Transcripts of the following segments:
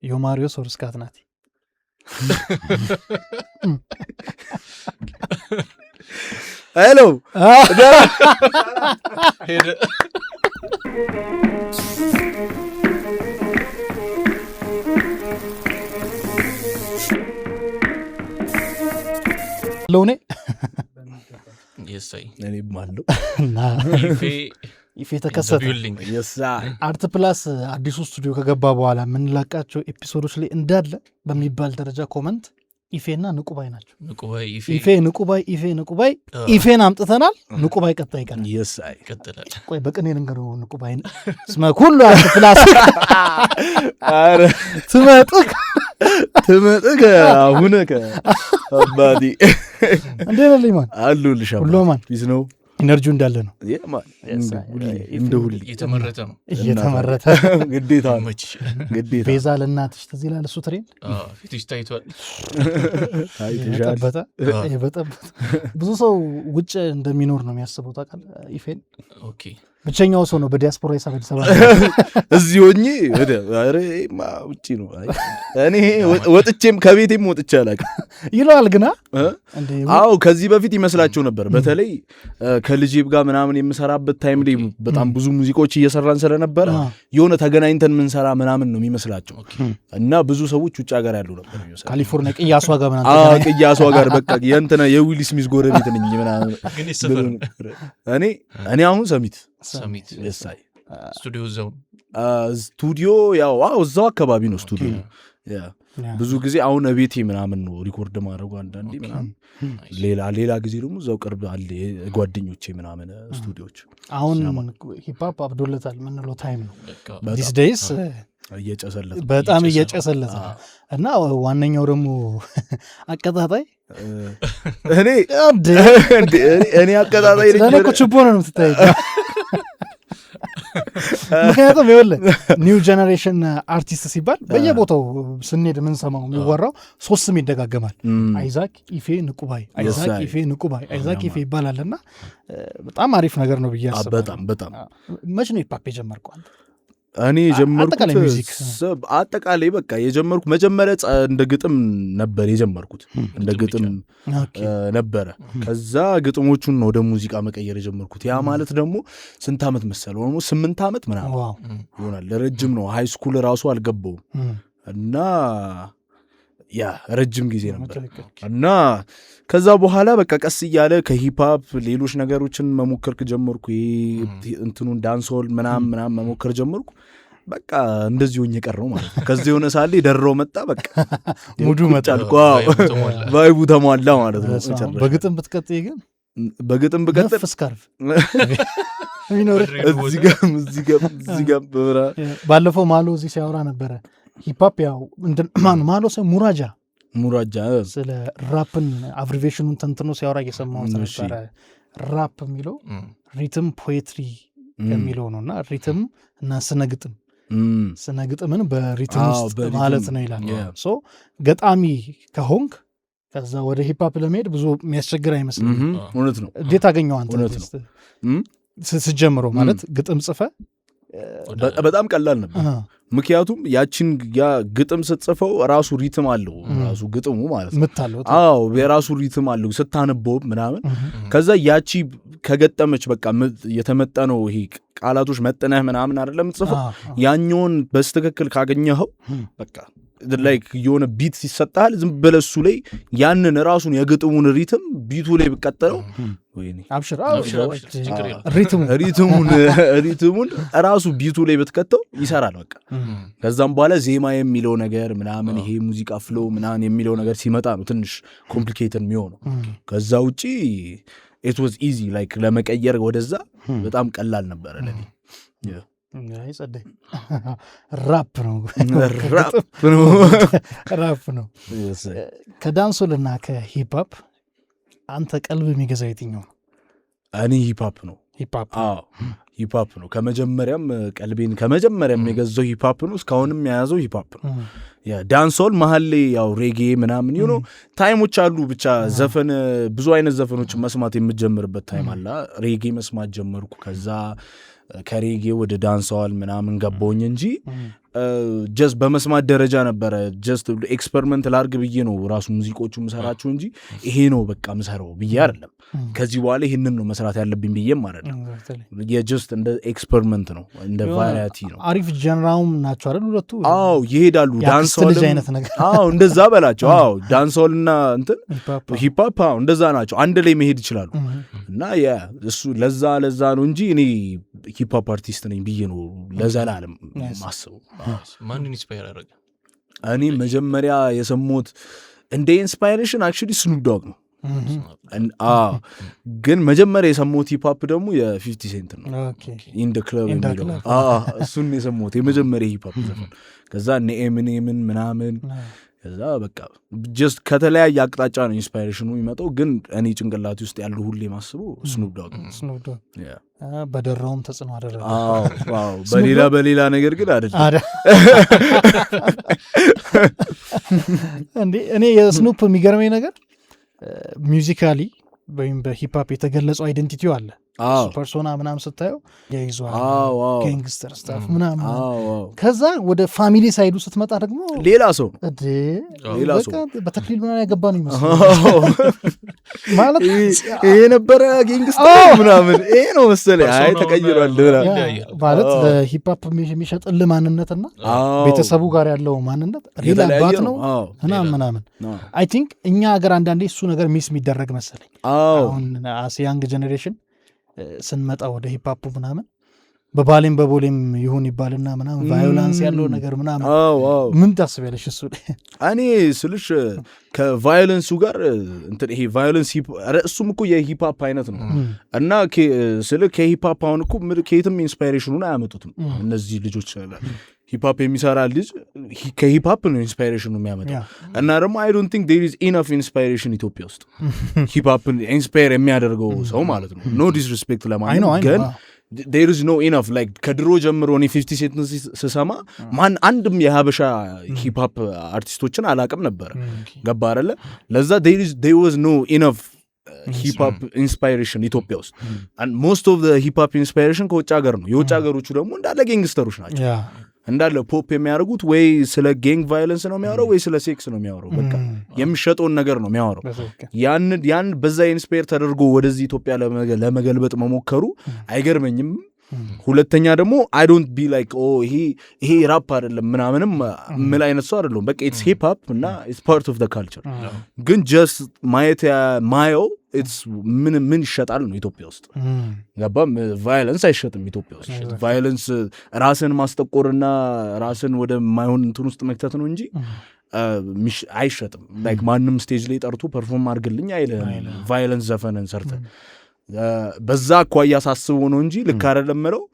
የማሪዮስ ኦርስካት ናት ሄሎ ለውኔ የሳይ እኔ ማለው እና ይፌ ተከሰተ አርት ፕላስ አዲሱ ስቱዲዮ ከገባ በኋላ የምንላቃቸው ኤፒሶዶች ላይ እንዳለ በሚባል ደረጃ ኮመንት ኢፌና ንቁባይ ናቸው። ኢፌ ንቁባይ ኢፌን አምጥተናል። ንቁባይ ቀጣይ ይቀራል። የሳይ ይቀጥላል። ቆይ በቅኔ ልንገረው ንቁባይ ስመ ሁሉ አርት ፕላስ አረ ትመጥቅ አሁን አባዲ እንዴ ነው ሊማን አሉልሽ ሁሉ ማን ቢዝ ነው ኢነርጂው እንዳለ ነው። እንደ ሁሉ እየተመረተ ነው እየተመረተ ግዴታ ግዴታ ቤዛ ለእናትሽ ትዝ ይላል እሱ ትሬን ፊትሽ ታይቷል። የበጠበጠ ብዙ ሰው ውጭ እንደሚኖር ነው የሚያስበው ታውቃለህ። ኢፌን ኦኬ ብቸኛው ሰው ነው በዲያስፖራ ሂሳብ አዲስ አበባ እዚህ ሆኜ ማ ውጪ ነው። እኔ ወጥቼም ከቤቴም ወጥቼ አላውቅም ይለዋል ግና አዎ ከዚህ በፊት ይመስላቸው ነበር። በተለይ ከልጄብ ጋር ምናምን የምሰራበት ታይም ላይ በጣም ብዙ ሙዚቃዎች እየሰራን ስለነበረ የሆነ ተገናኝተን ምንሰራ ምናምን ነው የሚመስላቸው እና ብዙ ሰዎች ውጭ ሀገር ያሉ ነበር የሚመስላቸው። ካሊፎርኒያ ቅያሷ ጋር ምናምን ቅያሷ ጋር በቃ የእንትና የዊል ስሚዝ ጎረቤት ነኝ ምናምን። እኔ አሁን ሰሚት የሳይ ስቱዲዮ ያው እዛው አካባቢ ነው ስቱዲዮ። ብዙ ጊዜ አሁን ቤቴ ምናምን ነው ሪኮርድ ማድረጉ አንዳንዴ ምናምን። ሌላ ጊዜ ደግሞ እዛው ቅርብ አለ ጓደኞቼ ምናምን ስቱዲዮች። አሁን ሂፕሆፕ አብዶለታል ምንለው ታይም ነው ዲስ ዴይስ እየጨሰለት በጣም እየጨሰለት እና ዋነኛው ደግሞ አቀጣጣይ እኔ አቀጣጣይ ለኔ ችቦ ነው የምትታየው። ምክንያቱም ይኸውልህ ኒው ጀነሬሽን አርቲስት ሲባል በየቦታው ስንሄድ የምንሰማው የሚወራው ሶስት ስም ይደጋገማል። አይዛክ ኢፌ ንቁባይ፣ አይዛክ ኢፌ ንቁባይ፣ አይዛክ ኢፌ ይባላልና በጣም አሪፍ ነገር ነው ብዬ አስባለሁ። በጣም መቼ ነው ሂፕሆፕ የጀመርከው አንተ? እኔ የጀመርኩት አጠቃላይ በቃ የጀመርኩት መጀመሪያ እንደ ግጥም ነበር የጀመርኩት እንደ ግጥም ነበረ። ከዛ ግጥሞቹን ነው ወደ ሙዚቃ መቀየር የጀመርኩት። ያ ማለት ደግሞ ስንት ዓመት መሰለው? 8 ዓመት ምናምን ይሆናል። ረጅም ነው። ሃይ ስኩል ራሱ አልገባውም እና ያ ረጅም ጊዜ ነበር እና ከዛ በኋላ በቃ ቀስ እያለ ከሂፕሆፕ ሌሎች ነገሮችን መሞከር ጀመርኩ። እንትኑን ዳንስሆል ምናምን መሞከር ጀመርኩ። በቃ እንደዚህ ሆኜ ቀረው ማለት ነው። ከዚህ የሆነ ሳለ ደረው መጣ። በቃ ሙዱ መጣ፣ ቫይቡ ተሟላ ማለት ነው። በግጥም ብትቀጥይ ግን በግጥም ብቀጥል ፍስካርፍ እዚህ ጋር ባለፈው ማሎ እዚህ ሲያወራ ነበረ። ሂፕሆፕ ያው ማሎ ሰው ሙራጃ ስለ ራፕን አብሪቬሽኑን ተንትኖ ሲያወራ እየሰማሁት ነበረ። ራፕ የሚለው ሪትም ፖኤትሪ የሚለው ነው እና ሪትም እና ስነ ግጥምን በሪትም ውስጥ ማለት ነው ይላል። ሶ ገጣሚ ከሆንክ ከዛ ወደ ሂፕሆፕ ለመሄድ ብዙ የሚያስቸግር አይመስልም። እውነት ነው። እንዴት አገኘው አንተ ስትጀምሮ? ማለት ግጥም ጽፈ በጣም ቀላል ነበር። ምክንያቱም ያ ግጥም ስትጽፈው ራሱ ሪትም አለው፣ ራሱ ግጥሙ ማለት ነው። የራሱ ሪትም አለው ስታነበው ምናምን። ከዛ ያቺ ከገጠመች በቃ የተመጠነው ይሄ ቃላቶች መጥነህ ምናምን አይደለም ጽፈው፣ ያኛውን በስትክክል ካገኘኸው በቃ ላይክ የሆነ ቢት ሲሰጣል ዝም ብለህ እሱ ላይ ያንን ራሱን የግጥሙን ሪትም ቢቱ ላይ ብቀጥለው ወይኔ አብሽር ሪትሙን ራሱ ቢቱ ላይ ብትከተው ይሰራል በቃ። ከዛም በኋላ ዜማ የሚለው ነገር ምናምን ይሄ ሙዚቃ ፍሎ ምናምን የሚለው ነገር ሲመጣ ነው ትንሽ ኮምፕሊኬትድ የሚሆነው። ከዛ ውጪ it was easy like ለመቀየር ወደዛ በጣም ቀላል ነበር ለኔ። ጸደይ ራፕ ነው። ከዳንሶልና ከሂፕሆፕ አንተ ቀልብ የሚገዛው የትኛው ነው? እኔ ሂፕሆፕ ነው። ሂፕሆፕ ነው። ከመጀመሪያም ቀልቤን ከመጀመሪያም የገዛው ሂፕሆፕ ነው። እስካሁንም የያዘው ሂፕሆፕ ነው። ዳንሶል መሀል ላይ ያው ሬጌ ምናምን ዩ ኖ ታይሞች አሉ። ብቻ ዘፈን ብዙ አይነት ዘፈኖችን መስማት የምጀምርበት ታይም አለ። ሬጌ መስማት ጀመርኩ። ከዛ ከሬጌ ወደ ዳንስዋል ምናምን ገባሁኝ እንጂ ጀስት በመስማት ደረጃ ነበረ ጀስት ኤክስፐሪመንት ላርግ ብዬ ነው ራሱ ሙዚቆቹ ምሰራቸው እንጂ ይሄ ነው በቃ ምሰራው ብዬ አይደለም ከዚህ በኋላ ይሄንን ነው መስራት ያለብኝ ብዬም አይደለም የጀስት እንደ ኤክስፐሪመንት ነው እንደ ቫሪያቲ ነው አሪፍ ጀነራውም ናቸው አይደል ሁለቱ አዎ ይሄዳሉ ዳንስዋል አዎ እንደዛ በላቸው አዎ ዳንስዋልና እንትን ሂፕ ሆፕ አዎ እንደዛ ናቸው አንድ ላይ መሄድ ይችላሉ እና ያ እሱ ለዛ ነው እንጂ እኔ ሂፕ ሆፕ አርቲስት ነኝ ብዬ ነው ለዘላለም ማስበው ማንን ኢንስፓየር አደረገ እኔ መጀመሪያ የሰሙት እንደ ኢንስፓይሬሽን አክቹሊ ስኑፕ ዶግ ነው ግን መጀመሪያ የሰሙት ሂፕ ሆፕ ደግሞ የ50 ሴንት ነው ኢን ደ ክለብ የሚለው እሱን የሰሙት የመጀመሪያ ሂፕ ሆፕ ዘፈን ከዛ ኤሚኔምን ምናምን ከዛ በቃ ጀስት ከተለያየ አቅጣጫ ነው ኢንስፓይሬሽኑ የሚመጣው ግን እኔ ጭንቅላቴ ውስጥ ያለው ሁሌ ማስበው ስኑፕ ዶግ በደራውም ተጽዕኖ አደረገ አዎ በሌላ ነገር ግን አይደለም እንዴ እኔ የስኑፕ የሚገርመኝ ነገር ሚውዚካሊ ወይም በሂፕ ሆፕ የተገለጸው አይደንቲቲው አለ ፐርሶና ምናምን ስታየው ያይዟል ጋንግስተር ስታፍ ምናምን ከዛ ወደ ፋሚሊ ሳይዱ ስትመጣ ደግሞ ሌላ ሰው በተክሊል ምናምን ያገባ ነው ይመስላል ማለት ይሄ ነበረ ጋንግስተር ምናምን ይሄ ነው መሰለኝ አይ ተቀይሯል ማለት ለሂፕ ሆፕ የሚሸጥልህ ማንነትና ቤተሰቡ ጋር ያለው ማንነት ሌላ አባት ነው ምናምን አይ ቲንክ እኛ ሀገር አንዳንዴ እሱ ነገር ሚስ የሚደረግ መሰለኝ አሁን አስ ያንግ ጀኔሬሽን ስንመጣ ወደ ሂፕ ሆፕ ምናምን በባሌም በቦሌም ይሁን ይባልና ምናምን ቫዮላንስ ያለው ነገር ምናምን ምን ታስቢያለሽ እሱ እኔ ስልሽ ከቫዮለንሱ ጋር እንትን ይሄ ቫዮለንስ እሱም እኮ የሂፕ ሆፕ አይነት ነው እና ስለ ከሂፕ ሆፕ አሁን እኮ ከየትም ኢንስፓይሬሽኑን አያመጡትም እነዚህ ልጆች ሂፕ ሆፕ የሚሰራ ልጅ ከሂፕ ሆፕ ነው ኢንስፓይሬሽኑ የሚያመጣው እና ደግሞ አይ ዶንት ቲንክ ዴር ኢዝ ኢነፍ ኢንስፓይሬሽን ኢትዮጵያ ውስጥ ሂፕ ሆፕን ኢንስፓየር የሚያደርገው ሰው ማለት ነው ኖ ዲስሪስፔክት ለማለት ግን there is no enough like ከድሮ ጀምሮ እኔ 50 ሴንት ስሰማ ማን አንድም የሀበሻ ሂፕ ሆፕ አርቲስቶችን አላቅም ነበር ገባ አይደለ ለዛ there was no enough ሂፕ ሆፕ ኢንስፓይሬሽን ኢትዮጵያ ውስጥ and most of the ሂፕ ሆፕ ኢንስፓይሬሽን ከውጭ ሀገር ነው የውጭ ሀገሮቹ ደግሞ እንዳለ ጋንግስተሮች ናቸው እንዳለ ፖፕ የሚያደርጉት ወይ ስለ ጋንግ ቫዮለንስ ነው የሚያወራው ወይ ስለ ሴክስ ነው የሚያወራው በቃ የሚሸጠውን ነገር ነው የሚያወራው ያን በዛ ኢንስፓየር ተደርጎ ወደዚህ ኢትዮጵያ ለመገልበጥ መሞከሩ አይገርመኝም ሁለተኛ ደግሞ I don't be like ይሄ ራፕ አይደለም ምናምንም ምን አይነት ሰው አይደለም በቃ it's hip hop እና it's part of the culture ግን just ማየው it's ምን ይሸጣል ነው ኢትዮጵያ ውስጥ ገባም ቫዮለንስ አይሸጥም ኢትዮጵያ ውስጥ ቫዮለንስ ራስን ማስጠቆርና ራስን ወደ ማይሆን እንትን ውስጥ መክተት ነው እንጂ አይሸጥም ላይክ ማንም ስቴጅ ላይ ጠርቶ ፐርፎርም አድርግልኝ አይልም ቫዮለንስ ዘፈንን ሰርተ በዛ አኳያ ሳስበው ነው እንጂ ልክ አይደለም ማለት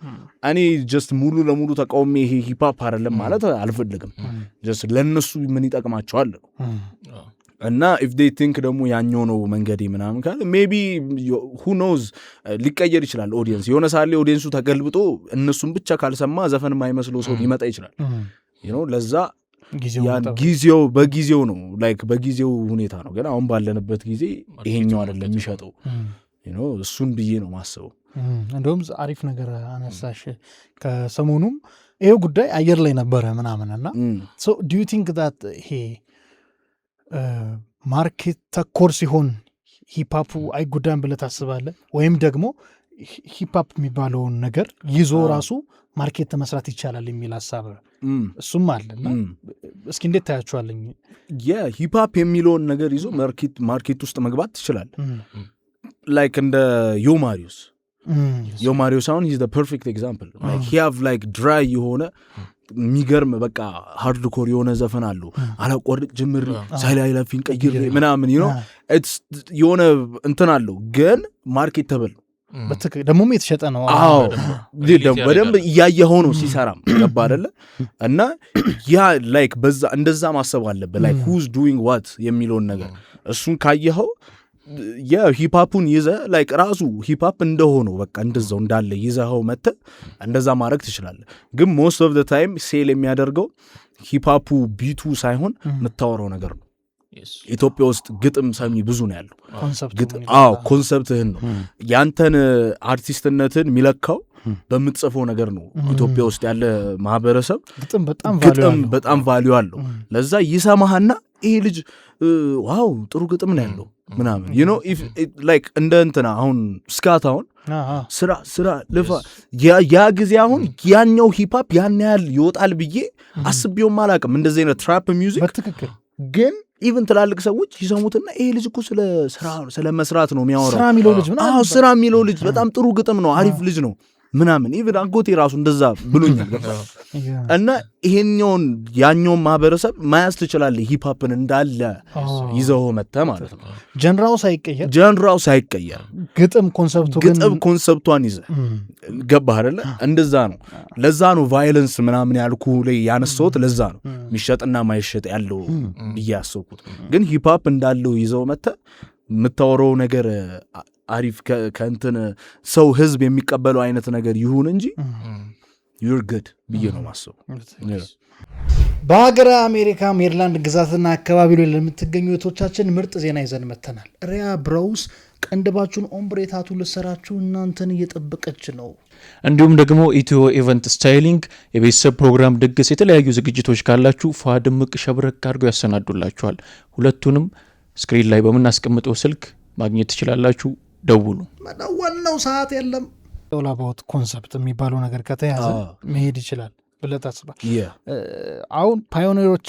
እኔ ጀስት ሙሉ ለሙሉ ተቃውሞ ይሄ ሂፕ ሆፕ አይደለም ማለት አልፈልግም ጀስት ለነሱ ምን ይጠቅማቸዋል እና if they think ደግሞ ያኛው ነው መንገዴ ምናምን ካለ maybe who knows ሊቀየር ይችላል ኦዲየንስ የሆነ ሳለ ኦዲየንሱ ተገልብጦ እነሱን ብቻ ካልሰማ ዘፈን የማይመስለው ሰው ሊመጣ ይችላል you know ለዛ ጊዜው በጊዜው ነው ላይክ በጊዜው ሁኔታ ነው ግን አሁን ባለንበት ጊዜ ይሄኛው አይደለም የሚሸጠው you know እሱን ብዬ ነው ማስበው እንደውም አሪፍ ነገር አነሳሽ ከሰሞኑም ይሄው ጉዳይ አየር ላይ ነበረ ምናምንና so do you think that he ማርኬት ተኮር ሲሆን ሂፕ ሆፑ አይጎዳም ብለህ ታስባለህ ወይም ደግሞ ሂፕ ሆፕ የሚባለውን ነገር ይዞ ራሱ ማርኬት መስራት ይቻላል የሚል ሐሳብ እሱም አለና እስኪ እንዴት ታያችኋለኝ ሂፕ ሆፕ የሚለውን ነገር ይዞ ማርኬት ውስጥ መግባት ትችላል ላይክ እንደ ዮማሪዮስ አሁን he's the perfect example like he have like dry የሆነ ሚገርም በቃ ሃርድኮር የሆነ ዘፈን አለው አላቆርጥ ጅምር ሳይላይላፊን ቀይር ምናምን you know it's የሆነ እንትን አለው ግን ማርኬት ተበል ደግሞ የተሸጠ ነው በደንብ እያየኸው ነው ሲሰራም ገባ አይደለ እና ያ ላይክ በዛ እንደዛ ማሰብ አለበት like who's doing what የሚለውን ነገር እሱን ካየኸው ሂፕ ሆፑን ይዘህ ላይክ ራሱ ሂፕ ሆፕ እንደሆነው በቃ እንደዛው እንዳለ ይዘኸው መተህ እንደዛ ማድረግ ትችላለህ ግን most of the time ሴል የሚያደርገው ሂፕ ሆፑ ቢቱ ሳይሆን የምታወራው ነገር ነው ኢትዮጵያ ውስጥ ግጥም ሰሚ ብዙ ነው ያለው ኮንሰፕትህን ነው ያንተን አርቲስትነትን የሚለካው በምትጽፈው ነገር ነው። ኢትዮጵያ ውስጥ ያለ ማህበረሰብ ግጥም በጣም ቫልዩ አለው። ለዛ ይሰማህና ይሄ ልጅ ዋው ጥሩ ግጥም ነው ያለው ምናምን you know if like እንደ እንትና አሁን ስካታውን ስራ ልፋ ያ ጊዜ አሁን ያኛው ሂፕ-ሆፕ ያን ያህል ይወጣል ብዬ አስቤውም አላውቅም። እንደዚህ አይነት ትራፕ ሚውዚክ በትክክል ግን ኢቭን ትላልቅ ሰዎች ይሰሙትና ይሄ ልጅ እኮ ስለ መስራት ነው የሚያወራው። ስራ የሚለው ልጅ በጣም ጥሩ ግጥም ነው፣ አሪፍ ልጅ ነው ምናምን። ኢቭን አጎቴ ራሱ እንደዛ ብሎኛል። እና ይሄኛውን ያኛውን ማህበረሰብ ማያዝ ትችላለህ። ሂፕሆፕን እንዳለ ይዘው መጥተህ ማለት ነው። ጀንራው ሳይቀየር ግጥም ኮንሰፕቷን ይዘህ ገባህ አይደለ? እንደዛ ነው። ለዛ ነው ቫይለንስ ምናምን ያልኩ ላይ ያነሳሁት። ለዛ ነው የሚሸጥና ማይሸጥ ያለው ብዬ ያሰብኩት። ግን ሂፕሆፕ እንዳለው ይዘው መጥተህ የምታወራው ነገር አሪፍ ከእንትን ሰው ህዝብ የሚቀበለው አይነት ነገር ይሁን እንጂ you're good ብዬ ነው ማሰቡ። በሀገረ አሜሪካ ሜሪላንድ ግዛትና አካባቢ ላይ ለምትገኙ እህቶቻችን ምርጥ ዜና ይዘን መተናል። ሪያ ብራውስ ቀንድባችሁን ኦምብሬታቱ ልሰራችሁ እናንተን እየጠበቀች ነው። እንዲሁም ደግሞ ኢትዮ ኢቨንት ስታይሊንግ የቤተሰብ ፕሮግራም፣ ድግስ፣ የተለያዩ ዝግጅቶች ካላችሁ ፏድምቅ ሸብረክ አድርገው ያሰናዱላችኋል። ሁለቱንም ስክሪን ላይ በምናስቀምጠው ስልክ ማግኘት ትችላላችሁ። ደውሉ። መደወል ነው፣ ሰዓት የለም። ኦላባውት ኮንሰፕት የሚባለው ነገር ከተያዘ መሄድ ይችላል ብለህ ታስባለህ? አሁን ፓዮኒሮች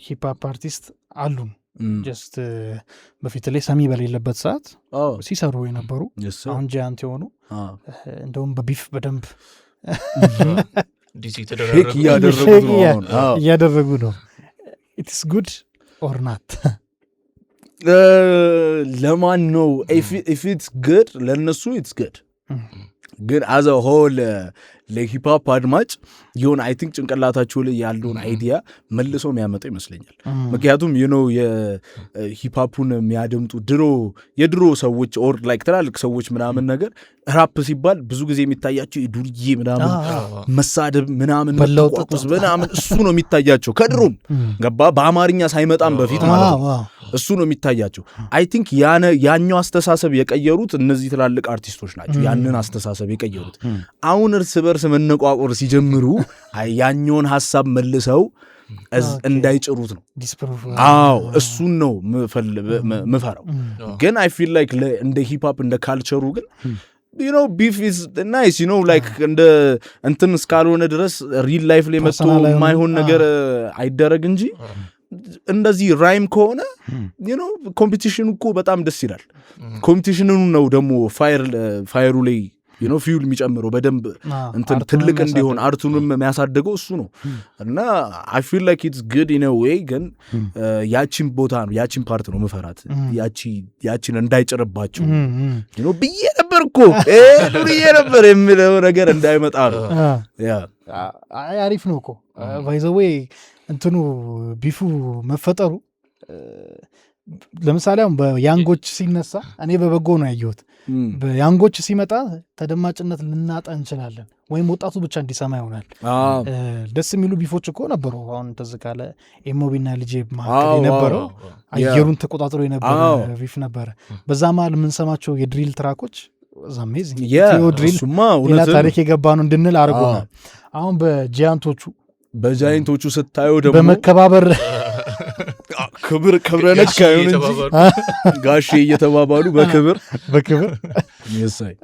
ሂፕሆፕ አርቲስት አሉን። ጀስት በፊት ላይ ሰሚ በሌለበት ሰዓት ሲሰሩ የነበሩ አሁን ጂያንት የሆኑ እንደውም በቢፍ በደንብ እያደረጉ ነው። ኢትስ ጉድ ኦር ናት ለማን ነው? if it's good ለነሱ it's good ግን as a whole ለሂፕሆፕ አድማጭ የሆነ አይ ቲንክ ጭንቅላታቸው ላይ ያለውን አይዲያ መልሶ የሚያመጣው ይመስለኛል። ምክንያቱም የሂፕሆፑን የሚያደምጡ የድሮ ሰዎች ኦር ላይክ ትላልቅ ሰዎች ምናምን ነገር ራፕ ሲባል ብዙ ጊዜ የሚታያቸው የዱርዬ ምናምን መሳደብ ምናምን መተቋቁስ ምናምን እሱ ነው የሚታያቸው ከድሮም ገባ በአማርኛ ሳይመጣም በፊት ማለት ነው። እሱ ነው የሚታያቸው። አይ ቲንክ ያኛው አስተሳሰብ የቀየሩት እነዚህ ትላልቅ አርቲስቶች ናቸው። ያንን አስተሳሰብ የቀየሩት አሁን እርስ በርስ መነቋቆር ሲጀምሩ ያኛውን ሐሳብ መልሰው እንዳይጭሩት ነው። እሱን ነው ምፈራው። ግን አይ ፊል ላይክ እንደ ሂፕሆፕ እንደ ካልቸሩ ግን beef is nice like እንደ እንትን እስካልሆነ ድረስ ሪል ላይፍ ላይ መጥቶ የማይሆን ነገር አይደረግ እንጂ እንደዚህ ራይም ከሆነ ኮምፒቲሽኑ እኮ በጣም ደስ ይላል። ኮምፒቲሽኑ ነው ደግሞ ፋየሩ ላይ ፊውል የሚጨምረው በደንብ እንትን ትልቅ እንዲሆን አርቱንም የሚያሳደገው እሱ ነው። እና I feel like it's good in a way ግን ያቺን ቦታ ነው ያቺን ፓርት ነው መፈራት ያቺን እንዳይጨርባቸው ብዬ ነበር እኮ ዱርዬ ነበር የሚለው ነገር እንዳይመጣ ነው። አሪፍ ነው እኮ by the way እንትኑ ቢፉ መፈጠሩ ለምሳሌ አሁን በያንጎች ሲነሳ እኔ በበጎ ነው ያየሁት። በያንጎች ሲመጣ ተደማጭነት ልናጣ እንችላለን ወይም ወጣቱ ብቻ እንዲሰማ ይሆናል። ደስ የሚሉ ቢፎች እኮ ነበሩ። አሁን ተዝካለ ኤሞቢና ልጄ መካከል የነበረው አየሩን ተቆጣጥሮ የነበረ ቢፍ ነበረ። በዛ መሀል የምንሰማቸው የድሪል ትራኮች አሜዚንግ ድሪል ሌላ ታሪክ የገባ ነው እንድንል አድርጎናል። አሁን በጃይንቶቹ ስታየው ደግሞ በመከባበር ክብር ነካ ይሁን እንጂ ጋሼ እየተባባሉ በክብር ይሳይ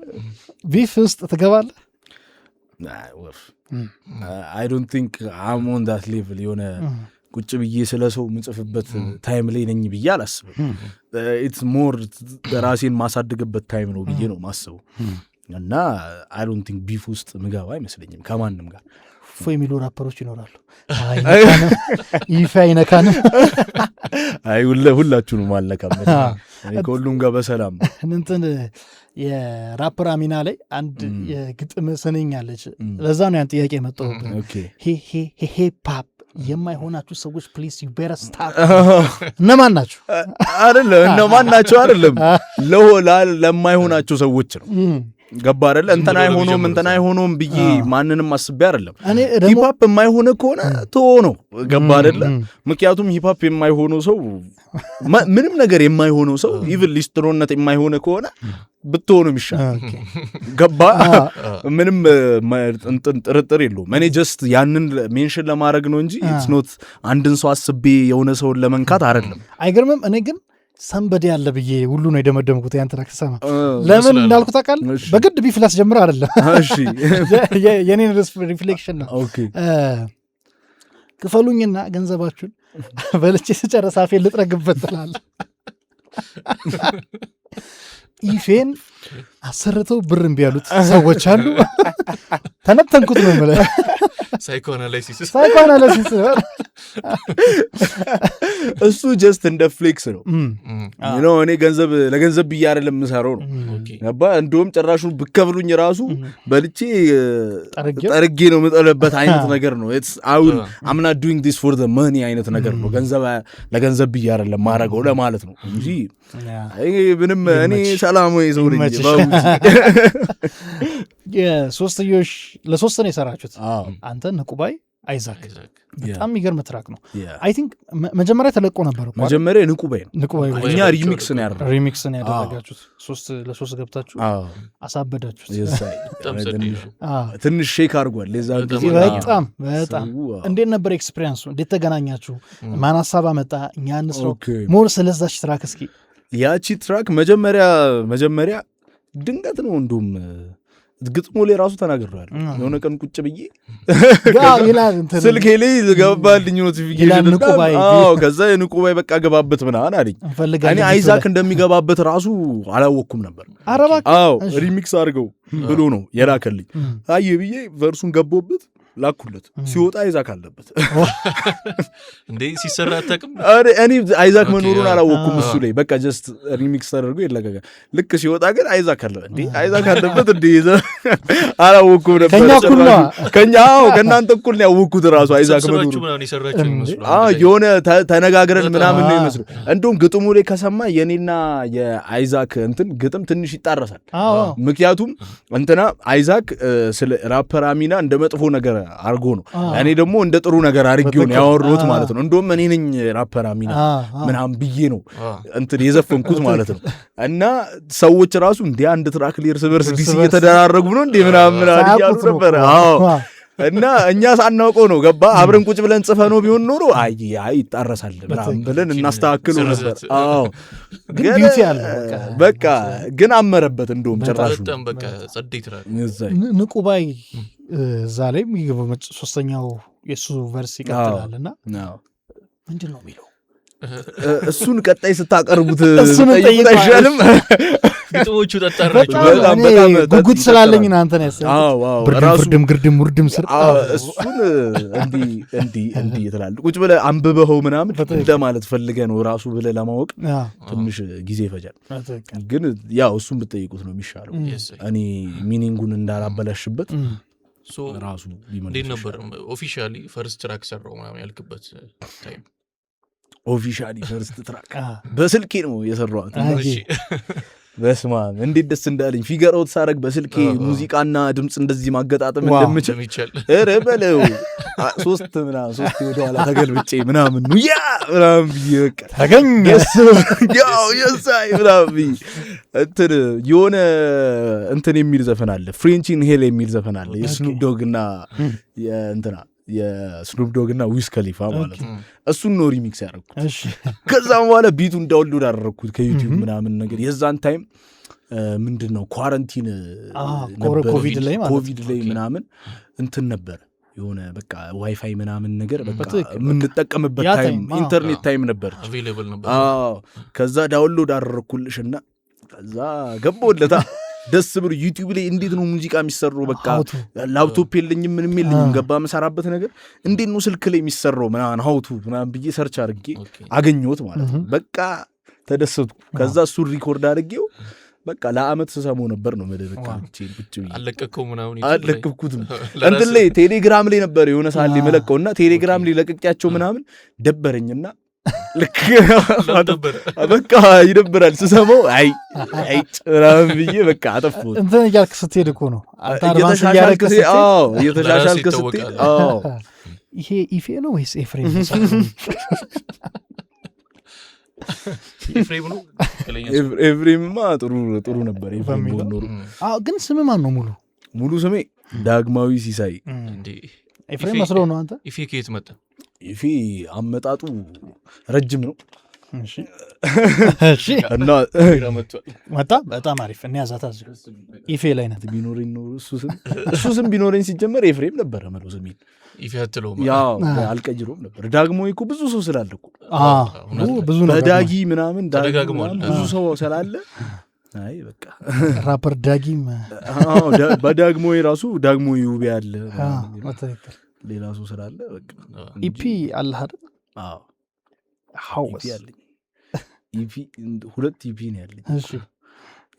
ቢፍ ውስጥ ትገባለህ? I don't think I'm on that level የሆነ ቁጭ ብዬ ስለ ሰው ምጽፍበት ታይም ላይ ነኝ ብዬ አላስብም። it's more ራሴን ማሳደግበት ታይም ነው ብዬ ነው ማስበው። እና I don't think ቢፍ ውስጥ ምገባ አይመስለኝም ከማንም ጋር። የሚሉ ራፐሮች ይኖራሉ። ይፋይነካን ሁላችሁንም አለካም ከሁሉም ጋር በሰላም እንትን የራፐር አሚና ላይ አንድ የግጥም ስንኝ አለች። ለዛ ነው ያን ጥያቄ መጣው። ሂፕሆፕ የማይሆናችሁ ሰዎች ፕሊዝ ዩ ቤተር ስታፕ። እነማን ናቸው? አይደለም ለማይሆናቸው ሰዎች ነው ገባ አይደለ እንትና አይሆኖም ብዬ ማንንም አስቤ አይደለም። ሂፓፕ የማይሆነ ከሆነ ተወው ነው ገባ አይደለ። ምክንያቱም ሂፓፕ የማይሆነው ሰው ምንም ነገር የማይሆነው ሰው ኢቭን ሊስትሮነት የማይሆነ ከሆነ ብትሆኑ ይሻላል ገባ። ምንም ጥርጥር የለውም። እኔ ጀስት ያንን ሜንሽን ለማድረግ ነው እንጂ ኢትስ ኖት አንድን ሰው አስቤ የሆነ ሰውን ለመንካት አይደለም። አይገርምም? እኔ ግን ሰንበዴ ያለ ብዬ ሁሉ ነው የደመደምኩት ያን ትራክ ሰማ። ለምን እንዳልኩ ታውቃለህ? በግድ ቢፍ ላስጀምር አይደለም። እሺ የኔን ሪፍሌክሽን ነው። ክፈሉኝና ገንዘባችሁን በልቼ ስጨርስ አፌን ልጥረግበት ትላለህ። ኢፌን አሰርተው ብር እምቢ ያሉት ሰዎች አሉ። ተነተንኩት ነው የምልህ። ሳይኮአናላይሲስ እሱ ጀስት እንደ ፍሌክስ ነው ነው። እኔ ለገንዘብ ብዬ አይደለም የምሰራው ነው ገባ። እንደውም ጭራሹን ብከፍሉኝ ራሱ በልቼ ጠርጌ ነው የምጠለበት አይነት ነገር ነው። I'm not doing this for the money አይነት ነገር ነው። ለገንዘብ ብዬ አይደለም ማረገው ለማለት ነው እንጂ ምንም እኔ ሰላማዊ ሰው ነኝ። የሶስትዮሽ ለሶስት ነው የሰራችሁት አንተ ንቁባይ አይዛክ በጣም የሚገርም ትራክ ነው። አይ ቲንክ መጀመሪያ ተለቆ ነበር። መጀመሪያ ንቁባይ እኛ ሪሚክስ ነው ያደረጋችሁት። ለሶስት ገብታችሁ አሳበዳችሁት። ትንሽ ሼክ አድርጓል። በጣም እንዴት ነበር ኤክስፔሪንሱ? እንዴት ተገናኛችሁ? ማን ሀሳብ አመጣ? እኛ እንስራው ሞር ስለዛች ትራክ እስኪ። ያቺ ትራክ መጀመሪያ ድንገት ነው እንዱም ግጥሞ ላይ ራሱ ተናግሬዋለሁ። የሆነ ቀን ቁጭ ብዬ ስልኬ ላይ ገባልኝ ኖቲፊኬሽን። ከዛ የንቁባይ በቃ ገባበት ምናምን አለኝ። እኔ አይዛክ እንደሚገባበት ራሱ አላወቅኩም ነበር። ሪሚክስ አድርገው ብሎ ነው የላከልኝ። አየ ብዬ ቨርሱን ገባበት ላኩለት። ሲወጣ አይዛክ አለበት እንዴ ሲሰራ አታውቅም? እኔ አይዛክ መኖሩን አላወቅኩም እሱ ላይ በቃ ጀስት ሪሚክስ ተደርጎ ይለቀቃል። ልክ ሲወጣ ግን አይዛክ አለበት እንዴ እንዴ አላወቅኩም ነበር። ከእናንተ እኩል ነው ያወቅኩት ራሱ አይዛክ መኖሩን። የሆነ ተነጋግረን ምናምን ነው ይመስሉ። እንደውም ግጥሙ ላይ ከሰማ የኔና የአይዛክ እንትን ግጥም ትንሽ ይጣረሳል። ምክንያቱም እንትና አይዛክ ስለ ራፐር አሚና እንደ መጥፎ ነገር አርጎ ነው፣ እኔ ደግሞ እንደ ጥሩ ነገር አርጌው ነው ያወሩት ማለት ነው። እንደውም እኔ ነኝ ራፐር አሚና ምናምን ብዬ ነው እንትን የዘፈንኩት ማለት ነው። እና ሰዎች ራሱ እንደ አንድ ትራክ ሊርስ በርስ ዲስ እየተደራረጉ ነው እንደ ምናምን ያሉ ነበር። እና እኛ ሳናውቀው ነው ገባ። አብረን ቁጭ ብለን ጽፈ ነው ቢሆን ኖሮ አይ ይጣረሳል ምናምን ብለን እናስተካክሉ ነበር። ግን በቃ ግን አመረበት። እንደውም ጭራሹ በቃ ጸደይ ትራክ ንቁባይ እዛ ላይ የሚገባው ሶስተኛው የሱ ቨርስ ይቀጥላልና ምንድን ነው የሚለው? እሱን ቀጣይ ስታቀርቡት ጠይቁት አይሻልም? ግጥሞቹ ጠጣራቸው በጣም ጉጉት ስላለኝ እናንተ ነው ያሰብኩት። ግርድም ውርድም ስር እሱን እንዲህ ይተላል። ቁጭ ብለህ አንብበኸው ምናምን እንደማለት ፈልገህ ነው ራሱ ብለህ ለማወቅ ትንሽ ጊዜ ይፈጃል። ግን ያው እሱን ብትጠይቁት ነው የሚሻለው። እኔ ሚኒንጉን እንዳላበላሽበት ራሱ እንዴት ነበር ኦፊሻሊ ፈርስት ትራክ ሰራው ምናምን ያልክበት ታይም? ኦፊሻሊ ፈርስት ትራክ በስልኬ ነው የሰራሁት። በስማ እንዴት ደስ እንዳለኝ ፊገር አውት ሳረግ በስልኬ ሙዚቃና ድምጽ እንደዚህ ማገጣጠም እንደምችል ኧረ በለው 3 ወደ ኋላ ተገልብጬ ምናምን ነው ያ ምናምን ብዬ በቃ ታገኘስ ያው የሳይ ምናምን እንትን የሆነ እንትን የሚል ዘፈን አለ፣ ፍሬንች ኢን ሄል የሚል ዘፈን አለ የስኑፕ ዶግና የስኑፕ ዶግና ዊዝ ከሊፋ ማለት ነው። እሱን ነው ሪሚክስ ያደረኩት። ከዛም በኋላ ቢቱን ዳውንሎድ አደረኩት ከዩቲዩብ ምናምን ነገር። የዛን ታይም ምንድነው ኳረንቲን ነበር፣ ኮቪድ ላይ ምናምን እንትን ነበር የሆነ በቃ ዋይፋይ ምናምን ነገር በቃ የምንጠቀምበት ታይም ኢንተርኔት ታይም ነበር። ከዛ ዳውንሎድ አደረኩልሽና ከዛ ገባሁለታ ደስ ብሎ ዩቲዩብ ላይ እንዴት ነው ሙዚቃ የሚሰራው? በቃ ላፕቶፕ የለኝም ምንም የለኝም ገባ መሰራበት ነገር እንዴት ነው ስልክ ላይ የሚሰራው ምናምን ሀውቱ ምናምን ብዬ ሰርች አድርጌ አገኘሁት ማለት ነው። በቃ ተደሰቱ። ከዛ እሱን ሪኮርድ አድርጌው በቃ ለአመት ስሰማው ነበር ነው መደረካ አለቀቀው ምናምን አለቀኩትም። እንትን ላይ ቴሌግራም ላይ ነበር የሆነ ሰዓት ላይ መለቀውና ቴሌግራም ላይ ለቅቄያቸው ምናምን ደበረኝና ልክ በቃ ይደብራል ስሰማው አይ ምናምን ብዬ በቃ አጠፋሁት። እንትን እያልክ ስትሄድ እኮ ነው እየተሻሻልክ ስትሄድ ይሄ ኢፌ ነው ወይስ ኤፍሬም? ኤፍሬምማ ጥሩ ነበር። ግን ስም ማን ነው ሙሉ ስሜ? ዳግማዊ ሲሳይ። ኤፍሬም መስሎ ነው አንተ? ኢፌ ከየት መጣ? ኢፌ አመጣጡ ረጅም ነው እና መጣ። በጣም አሪፍ እንያዛታ ኢፌ ላይ ናት። ቢኖረኝ ነው እሱ ስም ቢኖረኝ ሲጀመር ኤፍሬም ነበረ መለው ስሜ። ኢፌ አትለውም? ያው አልቀይሮም ነበር። ዳግማዊ እኮ ብዙ ሰው ስላለ እኮ ብዙ ነው በዳጊ ምናምን ብዙ ሰው ስላለ አይ በቃ ራፐር ዳጊም በዳግማዊ ራሱ ዳግማዊ ውቤ አለ ሌላ ሰው ስላለ በቃ ኢፒ አለ አይደል? አዎ ሐውስ ያለኝ ኢፒ 2 ኢፒ ነው ያለኝ። እሺ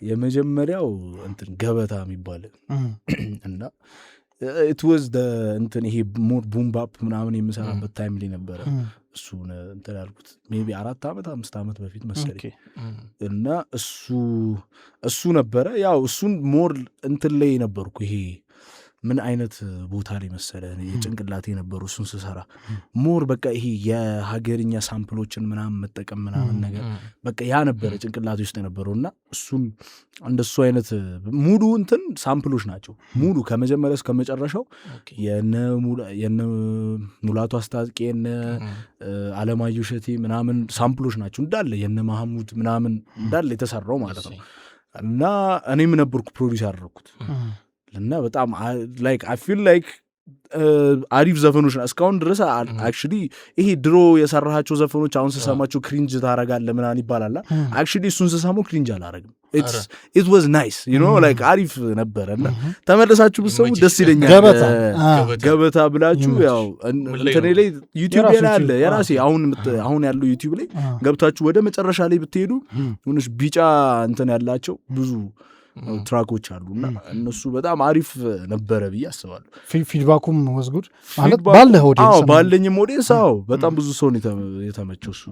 የመጀመሪያው እንትን ገበታ የሚባል እና it was the እንትን ይሄ ሞር ቡም ባፕ ምናምን የምሰራበት ታይም ላይ ነበረ። እሱን እንትን ያልኩት ሜቢ 4 ዓመት 5 ዓመት በፊት መሰለኝ እና እሱ ነበረ። ያው እሱን ሞር እንትን ላይ ነበርኩ። ይሄ ምን አይነት ቦታ ላይ መሰለ የጭንቅላቴ ነበሩ እሱን ስሰራ ሞር በቃ ይሄ የሀገርኛ ሳምፕሎችን ምናምን መጠቀም ምናምን ነገር በቃ ያ ነበረ ጭንቅላቴ ውስጥ የነበረውና እሱን እንደሱ አይነት ሙሉ እንትን ሳምፕሎች ናቸው። ሙሉ ከመጀመሪያ እስከ መጨረሻው የነ ሙላቱ አስታጥቄ የነ አለማየሁ እሸቴ ምናምን ሳምፕሎች ናቸው እንዳለ የነ ማህሙድ ምናምን እንዳለ የተሰራው ማለት ነው። እና እኔም ነበርኩ ፕሮዲውስ ያደረኩት እና በጣም ላይክ አይ ፊል ላይክ አሪፍ ዘፈኖች እስካሁን ድረስ አክቹሊ ይሄ ድሮ የሰራሃቸው ዘፈኖች አሁን ስሰማቸው ክሪንጅ ታረጋለህ ምናምን ይባላል። አክቹሊ እሱን ስሰማው ክሪንጅ አላረግም። it was nice you know like አሪፍ ነበረ እና ተመለሳችሁ ብትሰሙ ደስ ይለኛል። ገበታ ብላችሁ ያው እንትን ላይ ዩቲዩብ ላይ አለ የራሴ አሁን ያለው ዩቲዩብ ላይ ገብታችሁ ወደ መጨረሻ ላይ ብትሄዱ ምንሽ ቢጫ እንትን ያላቸው ብዙ ትራኮች አሉና እነሱ በጣም አሪፍ ነበረ ብዬ አስባለሁ። ፊድባኩም was good ማለት ባለህ ኦዲየንስ ባለኝም ኦዲየንስ በጣም ብዙ ሰው የተመቸው እሱ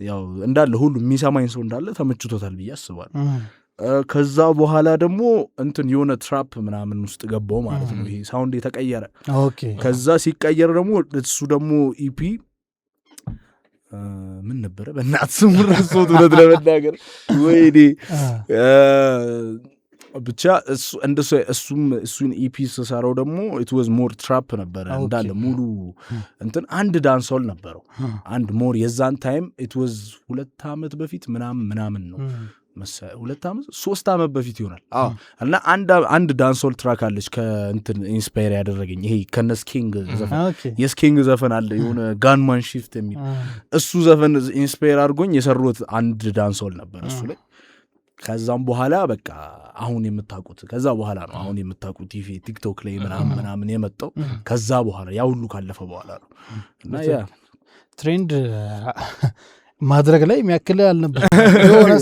ያው እንዳለ ሁሉ የሚሰማኝ ሰው እንዳለ ተመችቶታል ብዬ አስባለሁ። ከዛ በኋላ ደግሞ እንትን የሆነ ትራፕ ምናምን ውስጥ ገባው ማለት ነው። ይሄ ሳውንድ የተቀየረ ከዛ ሲቀየር ደግሞ እሱ ደግሞ ኢፒ ምን ነበረ በእናት ስሙ ረሳሁት ለመናገር ወይኔ ብቻ እሱን ኢፒ ስሰራው ደግሞ it was more trap ነበረ እንዳለ ሙሉ እንትን አንድ ዳንሶል ነበረው አንድ ሞር የዛን ታይም it was 2 ዓመት በፊት ምናምን ነው መሰለኝ 2 ዓመት 3 ዓመት በፊት ይሆናል። እና አንድ ዳንሶል ትራክ አለች ከእንትን ኢንስፓየር ያደረገኝ ይሄ ከነስኪንግ ዘፈን የስኪንግ ዘፈን አለ የሆነ ጋንማን ሺፍት የሚል እሱ ዘፈን ኢንስፓየር አድርጎኝ የሰሩት አንድ ዳንሶል ነበር እሱ ላይ። ከዛም በኋላ በቃ አሁን የምታውቁት ይሄ ቲክቶክ ላይ ምናምን የመጣው ከዛ በኋላ ያ ሁሉ ካለፈ በኋላ ነው። እና ያ ትሬንድ ማድረግ ላይ የሚያክል አልነበር። የሆነ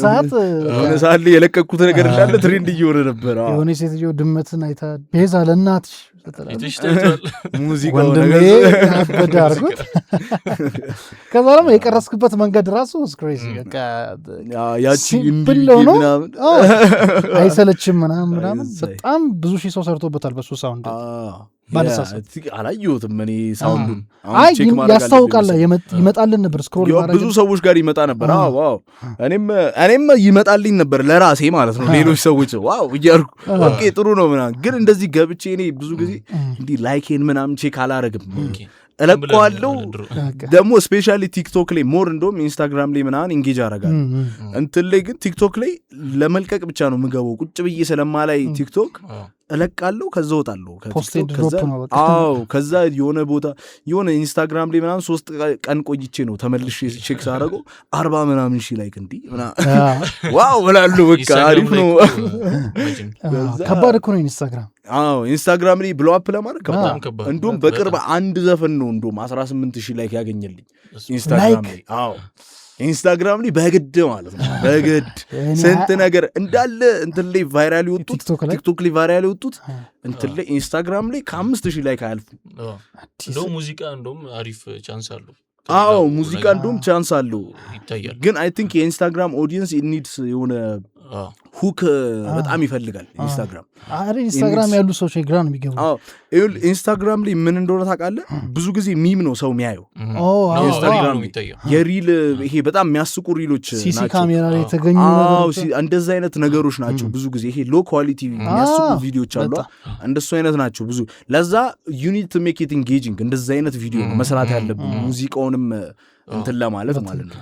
ሰዓት ላይ የለቀኩት ነገር እንዳለ ትሬንድ እየሆነ ነበር። የሆነ ሴትዮ ድመትን አይታ ቤዛ ለእናትሽ ሙዚቃው ነገር አድርጎት ከዛ ደግሞ የቀረስክበት መንገድ ራሱ ስክሬዚ በቃ ያቺ ምናምን አይሰለችም ምናምን በጣም ብዙ ሺህ ሰው ሰርቶበታል በሱ ሳውንድ አላየሁትም እኔ ሳውንዱን ያስታውቃል ይመጣልን ነበር ስክሮል ብዙ ሰዎች ጋር ይመጣ ነበር። ዋው እኔም ይመጣልኝ ነበር ለራሴ ማለት ነው። ሌሎች ሰዎች ዋው እያልኩ ኦኬ ጥሩ ነው ምናምን ግን እንደዚህ ገብቼ እኔ ብዙ ጊዜ እንዲህ ላይኬን ምናምን ቼክ አላረግም እለቀዋለሁ። ደግሞ ስፔሻሊ ቲክቶክ ላይ ሞር እንደውም ኢንስታግራም ላይ ምናምን ኢንጌጅ አረጋለሁ እንትን ላይ ግን ቲክቶክ ላይ ለመልቀቅ ብቻ ነው የምገባው ቁጭ ብዬ ስለማላይ ቲክቶክ እለቃለሁ ከዛ ወጣለሁ ከዛ የሆነ ቦታ የሆነ ኢንስታግራም ላይ ምናምን 3 ቀን ቆይቼ ነው ተመልሼ ቼክ ሳደርገው 40 ምናምን ሺህ ላይክ እንዲህ ዋው እላለሁ። በቃ አሪፍ ነው። ከባድ እኮ ነው ኢንስታግራም። ኢንስታግራም ላይ ብሎ አፕ ለማድረግ ከባድ እንደውም በቅርብ አንድ ዘፈን ነው እንደውም 18 ሺህ ላይክ ያገኘልኝ ኢንስታግራም ላይ ኢንስታግራም ላይ በግድ ማለት ነው በግድ ስንት ነገር እንዳለ እንትን ላይ ቫይራል ይወጡት ቲክቶክ ላይ ቫይራል ይወጡት እንትን ላይ ኢንስታግራም ላይ ከ5000 ላይ ካያልፉ እንደው ሙዚቃ እንደውም አሪፍ ቻንስ አለው ሙዚቃ እንደውም ቻንስ አለው ይታያል። ግን አይ ቲንክ የኢንስታግራም ኦዲየንስ ኒድስ የሆነ ሁክ በጣም ይፈልጋል ኢንስታግራም ያሉ ሰዎች ግራ ነው የሚገቡ። ኢንስታግራም ላይ ምን እንደሆነ ታውቃለህ? ብዙ ጊዜ ሚም ነው ሰው የሚያየው ኢንስታግራም የሪል ይሄ በጣም የሚያስቁ ሪሎች ሲሲ ካሜራ ላይ የተገኙ እንደዛ አይነት ነገሮች ናቸው ብዙ ጊዜ። ይሄ ሎ ኳሊቲ የሚያስቁ ቪዲዮዎች አሉ እንደሱ አይነት ናቸው ብዙ። ለዛ ዩ ኒድ ቱ ሜክ ኢት ኢንጌጂንግ እንደዛ አይነት ቪዲዮ ነው መስራት ያለብን ሙዚቃውንም እንትን ለማለት ማለት ነው።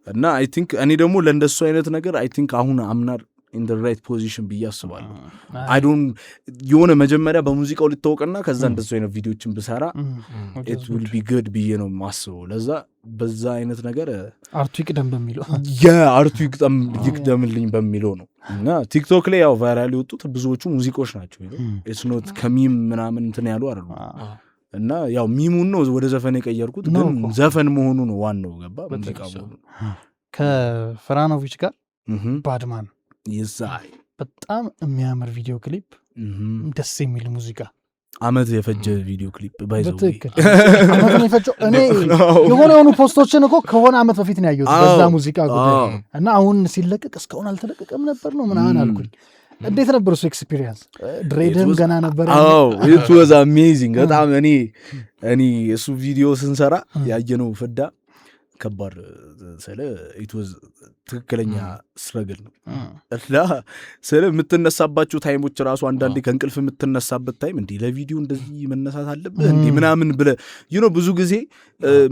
እና አይ ቲንክ እኔ ደግሞ ለእንደሱ አይነት ነገር አይ ቲንክ አሁን አምናር ኢን ዘ ራይት ፖዚሽን ብዬ አስባለሁ። አይ ዶንት የሆነ መጀመሪያ በሙዚቃው ልታወቅና ከዛ እንደሱ አይነት ቪዲዮችን ብሰራ ኢት ዊል ቢ ጉድ ብዬ ነው የማስበው። ለዛ በዛ አይነት ነገር አርቱ ይቅደም በሚለው አርቱ ይቅደምልኝ በሚለው ነው። እና ቲክቶክ ላይ ያው ቫይራል የወጡት ብዙዎቹ ሙዚቃዎች ናቸው። ኢትስ ኖት ከሚም ምናምን እንትን ያሉ አይደሉም። እና ያው ሚሙን ነው ወደ ዘፈን የቀየርኩት ግን ዘፈን መሆኑ ነው ዋናው ገባ ሙዚቃ መሆኑ። ከፍራኖቪች ጋር ባድማን ይዛይ በጣም የሚያምር ቪዲዮ ክሊፕ ደስ የሚል ሙዚቃ አመት የፈጀ ቪዲዮ ክሊፕ ባይዘው አመት የፈጀው እኔ የሆኑ ፖስቶችን እኮ ከሆነ አመት በፊት ነው ያየሁት በዛ ሙዚቃ ጉዳይ እና አሁን ሲለቀቅ እስካሁን አልተለቀቀም ነበር ነው ምናምን አልኩኝ። እንዴት ነበር እሱ ኤክስፒሪየንስ? ድሬድም ገና ነበር። it was amazing በጣም እኔ እሱ ቪዲዮ ስንሰራ ያየነው ፍዳ ከባድ ስለ it was ትክክለኛ ስትረግል ነው። እና ስለ የምትነሳባቸው ታይሞች ራሱ አንዳንዴ ከእንቅልፍ የምትነሳበት ታይም እንዲህ ለቪዲዮ እንደዚህ መነሳት አለብህ እንዲህ ምናምን ብለህ ብዙ ጊዜ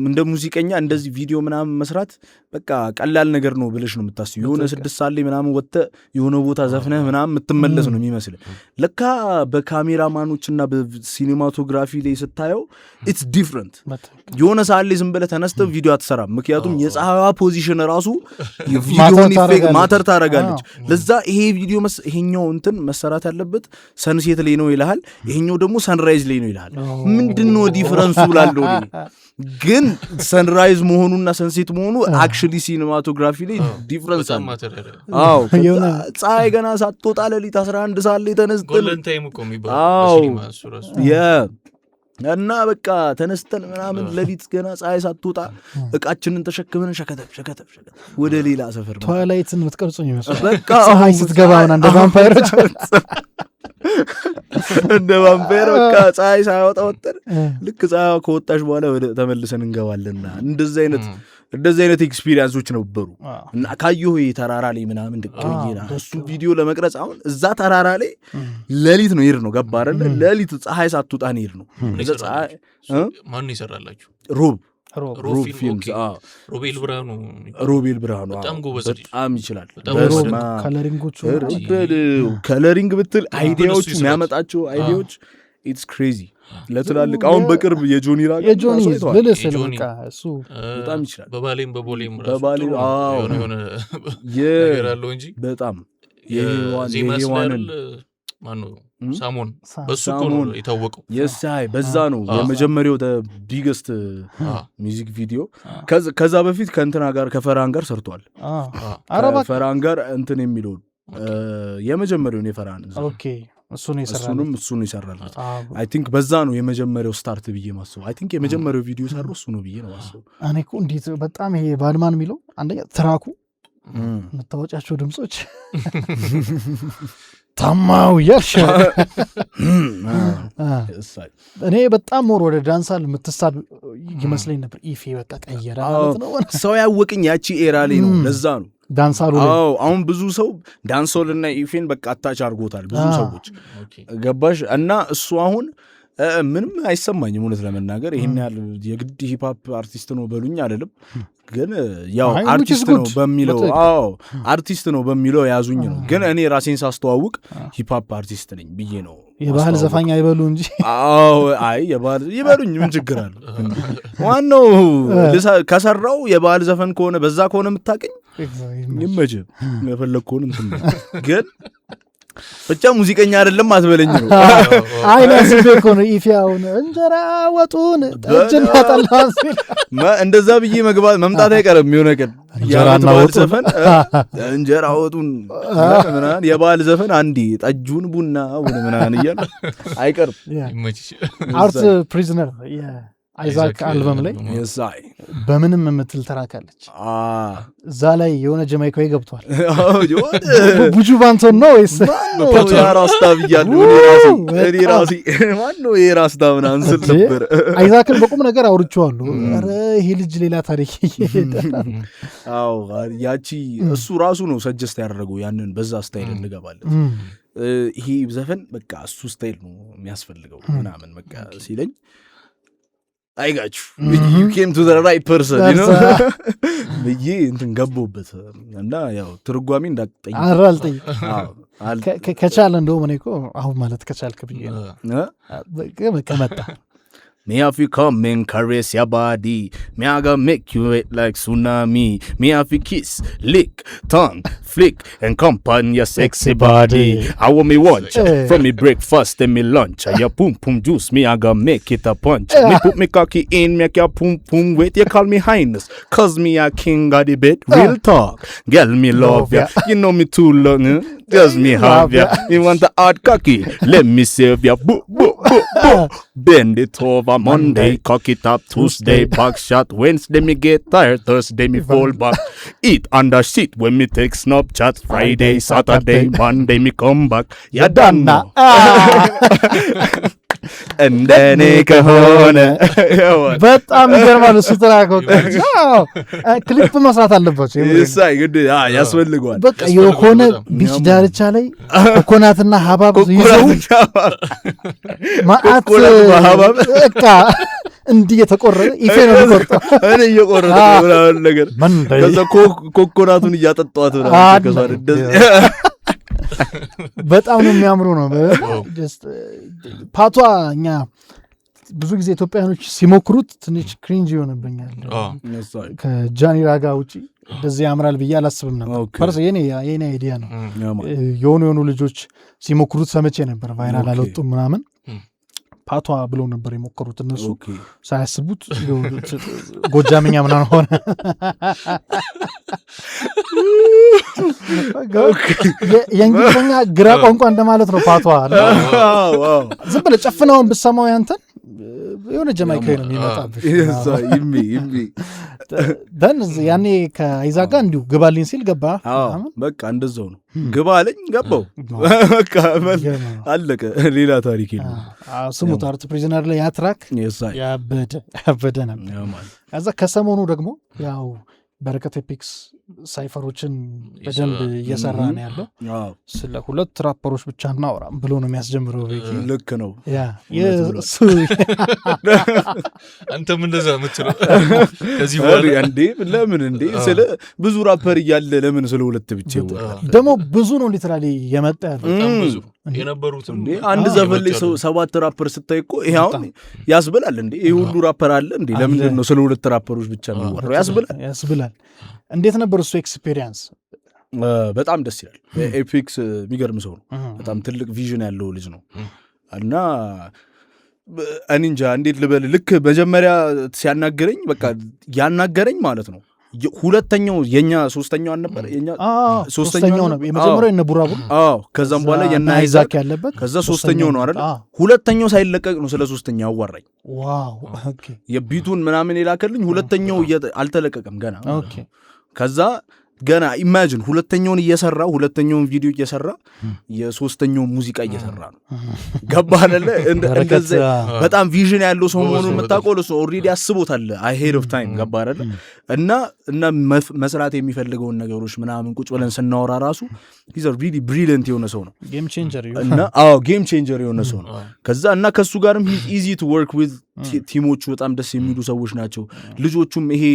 እንደ ሙዚቀኛ እንደዚህ ቪዲዮ ምናምን መስራት በቃ ቀላል ነገር ነው ብለሽ ነው የምታስቢው። የሆነ 6 ሰዓት ላይ ምናምን ወጥተህ የሆነ ቦታ ዘፍነህ ምናምን የምትመለስ ነው የሚመስልህ። ለካ በካሜራማኖችና በሲኒማቶግራፊ ላይ ስታየው ኢትስ ዲፍረንት። የሆነ ሰዓት ላይ ዝም ብለህ ተነስተህ ቪዲዮ አትሰራም። ምክንያቱም የፀሐይዋ ፖዚሽን ራሱ ቪዲዮን ኢፌክት ማተር ታደርጋለች። ለዛ ይሄ ቪዲዮ ይሄኛው እንትን መሰራት ያለበት ሰንሴት ላይ ነው ይልሃል፣ ይሄኛው ደግሞ ሰንራይዝ ላይ ነው ይልሃል። ምንድነው ዲፈረንሱ ብላለው? ግን ሰንራይዝ መሆኑና ሰንሴት መሆኑ አክቹሊ ሲኒማቶግራፊ ላይ ዲፈረንስ አለ። አዎ ፀሐይ ገና ሳትወጣ ሌሊት 11 ሰዓት ላይ ተነስተን ጎልደን ታይም እኮ የሚባለው እና በቃ ተነስተን ምናምን ሌሊት ገና ፀሐይ ሳትወጣ እቃችንን ተሸክመን ሸከተፍ ወደ ሌላ ሰፈር ትዋይላይትን የምትቀርጹኝ ይመስላል። በቃ ፀሐይ ስትገባ እንደ ቫምፓየሮች እንደ ቫምፓየር በቃ ፀሐይ ሳይወጣ ወጥተን ልክ ፀሐይ ከወጣሽ በኋላ ወደ ተመልሰን እንገባለንና እንደዚህ አይነት ኤክስፒሪየንሶች ነበሩ። እና ካየሁ ተራራ ላይ ምናምን ድቅይና እሱ ቪዲዮ ለመቅረጽ አሁን እዛ ተራራ ላይ ሌሊት ነው ይር ነው ገባ አይደል? ሌሊት ፀሐይ ሳትወጣ ነው ይር ነው። እዛ ፀሐይ ማን ይሰራላችሁ? ሮብ ፊልምስ ሮቤል ብርሃኑ በጣም ይችላል። ከለሪንግ ብትል አይዲያዎቹ የሚያመጣቸው አይዲያዎች ኢትስ ክሬዚ ለትላልቅ አሁን በቅርብ የጆኒ ራጋ እሱ በጣም ይችላል። በባሌም ነገር አለው እንጂ በጣም የሄዋንን ማነው ሳሞን በሱ ነው የታወቀው። የሳይ በዛ ነው የመጀመሪያው ቢገስት ሚውዚክ ቪዲዮ። ከዛ በፊት ከእንትና ጋር ከፈራን ጋር ሰርቷል። ከፈራን ጋር እንትን የሚለው የመጀመሪያውን የፈራን ኦኬ እሱን ይሰራል። አይ ቲንክ በዛ ነው የመጀመሪያው ስታርት ብዬ ማስበው። አይ ቲንክ የመጀመሪያው ቪዲዮ ሰሩ እሱ ነው ብዬ ነው ማስበው። እኔ እኮ እንዴት በጣም ይሄ ባድማን የሚለው አንደኛ ትራኩ የምታወጫቸው ድምጾች ታማው ያሽ እኔ በጣም ሞር ወደ ዳንሳል የምትሳብ ይመስለኝ ነበር። ኢፌ በቃ ቀየረ ማለት ነው። ሰው ያወቅኝ ያቺ ኤራ ላይ ነው። ለዛ ነው ዳንሳሉ አሁን ብዙ ሰው ዳንሶልና ኢፌን በቃ አታች አድርጎታል ብዙ ሰዎች ገባሽ። እና እሱ አሁን ምንም አይሰማኝም እውነት ለመናገር ይሄን ያህል የግድ ሂፕሆፕ አርቲስት ነው በሉኝ አይደለም፣ ግን ያው አርቲስት ነው በሚለው አርቲስት ነው በሚለው ያዙኝ ነው። ግን እኔ ራሴን ሳስተዋውቅ ሂፕሆፕ አርቲስት ነኝ ብዬ ነው። የባህል ዘፋኝ አይበሉ እንጂ አይ የባህል ይበሉኝ ምን ችግር አለ? ዋናው ከሰራው የባህል ዘፈን ከሆነ በዛ ከሆነ የምታቀኝ ይመችህ የፈለግከውን እንትን ግን ብቻ ሙዚቀኛ አይደለም አትበለኝ ነው። አይና ስልኮ ነው ኢፊያውን እንጀራ ወጡን እጅና ጠላን ሲል እንደዛ ብዬ መምጣት አይቀርም። የሆነ ቀን ዘፈን እንጀራ ወጡን ምናምን የባህል ዘፈን አንዴ ጠጁን ቡና ወደ ምናምን እያለ አይቀርም። አርት ፕሪዝነር አይዛክ አልበም ላይ የሳይ በምንም የምትል ተራካለች እዛ ላይ የሆነ ጀማይካዊ ገብቷል ቡጁ ባንቶን ነው ወይስ ራስታ ብያለሁ እኔ ራሴ ማነው ይሄ ራስታ ምናምን ስል ነበር አይዛክን በቁም ነገር አውርቼዋለሁ ኧረ ይሄ ልጅ ሌላ ታሪክ አዎ ያቺ እሱ ራሱ ነው ሰጀስት ያደረገው ያንን በዛ ስታይል እንገባለን ይሄ ዘፈን በቃ እሱ ስታይል ነው የሚያስፈልገው ምናምን በቃ ሲለኝ I got you. You came to the right person, you know? ብዬ እንትን ገቦበት እና ያው ትርጓሜ እንዳትጠይቅ አራልጠይ ከቻለ እንደውም እኔ እኮ አሁን ማለት ከቻልክ ብዬ ነው በቃ መጣ Me have you come and caress your body. Me I gonna make you wet like tsunami. Me have you kiss, lick, tongue, flick, and come on your sexy body. I want me watch from me breakfast and me lunch. Your pum pum juice, me I gonna make it a punch. Me put me cocky in, make your pum pum wet. You call me highness, cause me a king of the bed. Real talk, girl me love ya. You know me too long, just me have ya. You want the hard cocky? Let me save ya. Boo boo boo boo. Bend it over. Monday, cock it up. Tuesday, back shot. Wednesday, me get tired. Thursday, me fall back. Eat under shit when me take Snapchat. Friday, Saturday, Monday, me come back. Ya done now. እንደኔ ከሆነ በጣም ይገርማል እሱ ተራከው ክሊፕ መስራት አለባቸው ይሳይ ግድ ያስፈልጋል በቃ የሆነ ቢች ዳርቻ ላይ ኮኮናትና ሐባብ ይዘው ማአት በቃ እንዲህ የተቆረጠ ኢፌ ነው የሚቆርጠው እኔ እየቆረጠ ምናምን ነገር ከዛ ኮኮናቱን እያጠጧት ምናምን ከዛር እንደዚህ በጣም ነው የሚያምሩ ነው ፓቷ እኛ ብዙ ጊዜ ኢትዮጵያኖች ሲሞክሩት ትንሽ ክሪንጅ ይሆንብኛል ከጃኒ ራጋ ውጪ እንደዚህ ያምራል ብዬ አላስብም ነበር ፈርስ የኔ አይዲያ ነው የሆኑ ልጆች ሲሞክሩት ሰምቼ ነበር ቫይራል አልወጡም ምናምን ፓቷ ብለው ነበር የሞከሩት እነሱ ሳያስቡት ጎጃምኛ ምናምን ሆነ የእንግሊዝኛ ግራ ቋንቋ እንደማለት ነው ፓቷ ዝም ብለህ ጨፍናውን ብትሰማው ያንተን የሆነ ጀማይካዊ ነው የሚመጣብህ ደን ያኔ ከአይዛክ ጋር እንዲሁ ግባልኝ ሲል ገባ በቃ እንደዛው ነው ግባልኝ ገባው በቃ አለቀ ሌላ ታሪክ የለም ስሙት አርት ፕሪዝነር ላይ ያትራክ ያበደ ነበር ከዛ ከሰሞኑ ደግሞ ያው በረከት ኤፒክስ ሳይፈሮችን በደንብ እየሰራ ነው ያለው ስለ ሁለት ራፐሮች ብቻ እናወራም ብሎ ነው የሚያስጀምረው ልክ ነው አንተም እንደዛ ምትለው ከዚህ በኋላ እንዴ ለምን እንዴ ስለ ብዙ ራፐር እያለ ለምን ስለ ሁለት ብቻ ይወራል ደግሞ ብዙ ነው ሊትራሊ የመጣ በጣም ብዙ የነበሩት እንዴ አንድ ዘፈን ላይ 7 ራፐር ስታይ እኮ ይሄው ያስብላል እንዴ ይሄ ሁሉ ራፐር አለ እንዴ ለምን ነው ስለ ሁለት ራፐሮች ብቻ የሚወራው ያስብላል እንዴት ነበር እሱ ኤክስፒሪየንስ በጣም ደስ ይላል ኤፒክስ የሚገርም ሰው ነው በጣም ትልቅ ቪዥን ያለው ልጅ ነው እና እንጃ እንዴት ልበል ልክ መጀመሪያ ሲያናገረኝ በቃ ያናገረኝ ማለት ነው ሁለተኛው የኛ ሶስተኛው ነበር የኛ ሶስተኛው ነው የመጀመሪያው የነ ቡራቡ ከዛም በኋላ የና አይዛክ ያለበት ከዛ ሶስተኛው ነው አይደል ሁለተኛው ሳይለቀቅ ነው ስለ ሶስተኛው አዋራኝ ዋው ኦኬ የቢቱን ምናምን የላከልኝ ሁለተኛው አልተለቀቀም ገና ኦኬ ከዛ ገና ኢማጂን ሁለተኛውን እየሰራ ሁለተኛውን ቪዲዮ እየሰራ የሶስተኛውን ሙዚቃ እየሰራ ነው ገባህ አይደለ እንደዚህ በጣም ቪዥን ያለው ሰው መሆኑን መታቆል ሰው ኦሬዲ አስቦታል አሄድ ኦፍ ታይም ገባህ አይደለ እና መስራት የሚፈልገውን ነገሮች ምናምን ቁጭ ብለን ስናወራ ራሱ ሂዝ አ ሪሊ ብሪሊየንት የሆነ ሰው ነው ጌም ቼንጀር እና ጌም ቼንጀር የሆነ ሰው ነው ከዛ እና ከሱ ጋርም ሂዝ ኢዚ ቱ ወርክ ዊዝ ቲሞቹ በጣም ደስ የሚሉ ሰዎች ናቸው ልጆቹም ይሄ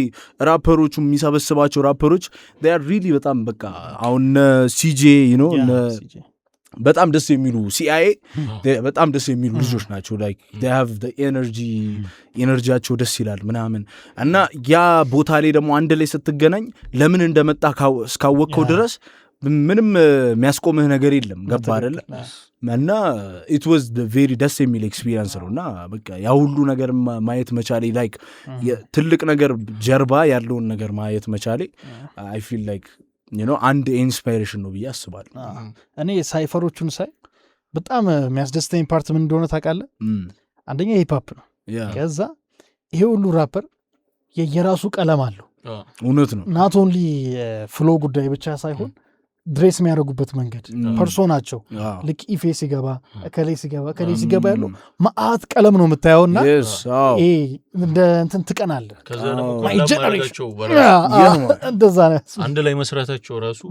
ራፐሮቹም የሚሰበስባቸው ራፐሮች they are really በጣም በቃ አሁን ሲጄ you know በጣም ደስ የሚሉ ሲአይኤ በጣም ደስ የሚሉ ልጆች ናቸው like they have the ኤነርጂያቸው ደስ ይላል ምናምን እና ያ ቦታ ላይ ደግሞ አንድ ላይ ስትገናኝ ለምን እንደመጣ እስካወቅከው ድረስ ምንም የሚያስቆምህ ነገር የለም ገባ አይደለ እና it was the very ደስ የሚል ኤክስፒሪየንስ ነውና በቃ ያ ሁሉ ነገር ማየት መቻሌ like ትልቅ ነገር ጀርባ ያለውን ነገር ማየት መቻሌ I feel like you know አንድ ኢንስፓይሬሽን ነው ብዬ አስባለሁ እኔ ሳይፈሮቹን ሳይ በጣም የሚያስደስተኝ ፓርት ምን እንደሆነ ታውቃለህ አንደኛ ሂፕ ሆፕ ነው ከዛ ይሄ ሁሉ ራፐር የየራሱ ቀለም አለው። እውነት ነው። ናት ኦንሊ ፍሎ ጉዳይ ብቻ ሳይሆን ድሬስ የሚያደርጉበት መንገድ ፐርሶናቸው ልክ ኢፌ ሲገባ እከሌ ሲገባ ያለው መዓት ቀለም ነው የምታየው እና እንደ እንትን ትቀናለህ። እንደዛ አንድ ላይ መስራታቸው ራሱ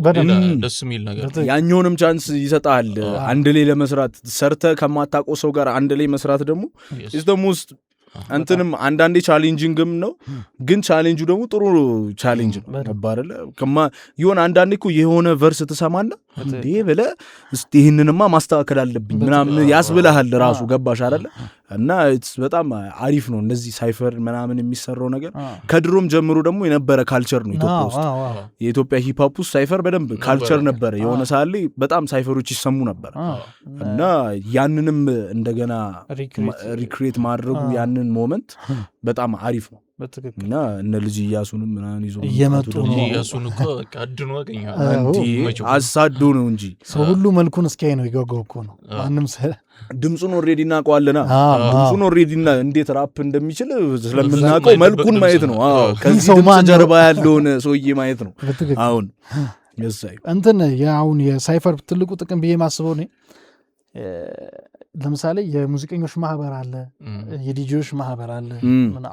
ደስ የሚል ነገር ያኛውንም ቻንስ ይሰጣል። አንድ ላይ ለመስራት ሰርተ ከማታውቀው ሰው ጋር አንድ ላይ መስራት ደግሞ ውስጥ እንትንም አንዳንዴ ቻሌንጂንግም ነው፣ ግን ቻሌንጁ ደግሞ ጥሩ ቻሌንጅ ነው ነባረለ ይሆን አንዳንዴ እኮ የሆነ ቨርስ ትሰማና እንዴ ብለህ እስቲ ይህንንማ ማስተካከል አለብኝ ምናምን ያስብልሃል ራሱ ገባሽ አይደለ? እና በጣም አሪፍ ነው እንደዚህ ሳይፈር ምናምን የሚሰራው ነገር። ከድሮም ጀምሮ ደግሞ የነበረ ካልቸር ነው ኢትዮጵያ ውስጥ። የኢትዮጵያ ሂፕሆፕ ውስጥ ሳይፈር በደንብ ካልቸር ነበረ። የሆነ ሰዓት ላይ በጣም ሳይፈሮች ይሰሙ ነበር እና ያንንም እንደገና ሪክሬት ማድረጉ ያንን ሞመንት በጣም አሪፍ ነው እና እነ ልጅ ኢያሱንም ምናምን ይዞ እየመጡ ነው። ኢያሱን እኮ ቀድኖ አገኛል አሳዶ ነው እንጂ ሰው ሁሉ መልኩን እስኪያይ ነው ይጓጓው እኮ ነው። ማንም ድምፁን ኦልሬዲ እናውቀዋለና ድምፁን ኦልሬዲ እንዴት ራፕ እንደሚችል ስለምናውቀው መልኩን ማየት ነው። ከዚህ ድምፅ ጀርባ ያለውን ሰውዬ ማየት ነው። አሁን እንትን አሁን የሳይፈር ትልቁ ጥቅም ብዬ ማስበው እኔ ለምሳሌ የሙዚቀኞች ማህበር አለ፣ የዲጂዎች ማህበር አለ፣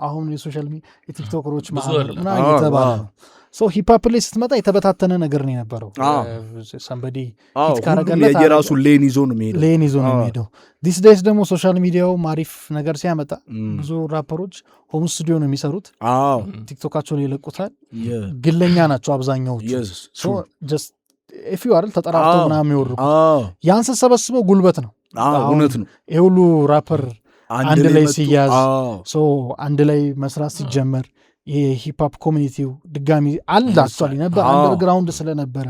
አሁን የሶሻል የቲክቶከሮች ማህበር ምናምን እየተባለ ነው። ሂፕሆፕ ላይ ስትመጣ የተበታተነ ነገር ነው የነበረው። ሰንበዲ የራሱ ሌን ይዞ ነው የሚሄደው። ዲስ ዴይስ ደግሞ ሶሻል ሚዲያው አሪፍ ነገር ሲያመጣ ብዙ ራፐሮች ሆም ስቱዲዮ ነው የሚሰሩት፣ ቲክቶካቸውን ይለቁታል። ግለኛ ናቸው አብዛኛዎቹ። ኤፊው አይደል ተጠራርተው ምናምን የሚወርቁ ያን ስሰበስበው ጉልበት ነው። እውነት ነው። ይሄ ሁሉ ራፐር አንድ ላይ ሲያዝ አንድ ላይ መስራት ሲጀመር የሂፕሆፕ ኮሚኒቲው ድጋሚ አለ አክቹዋሊ ነበር አንደርግራውንድ ስለነበረ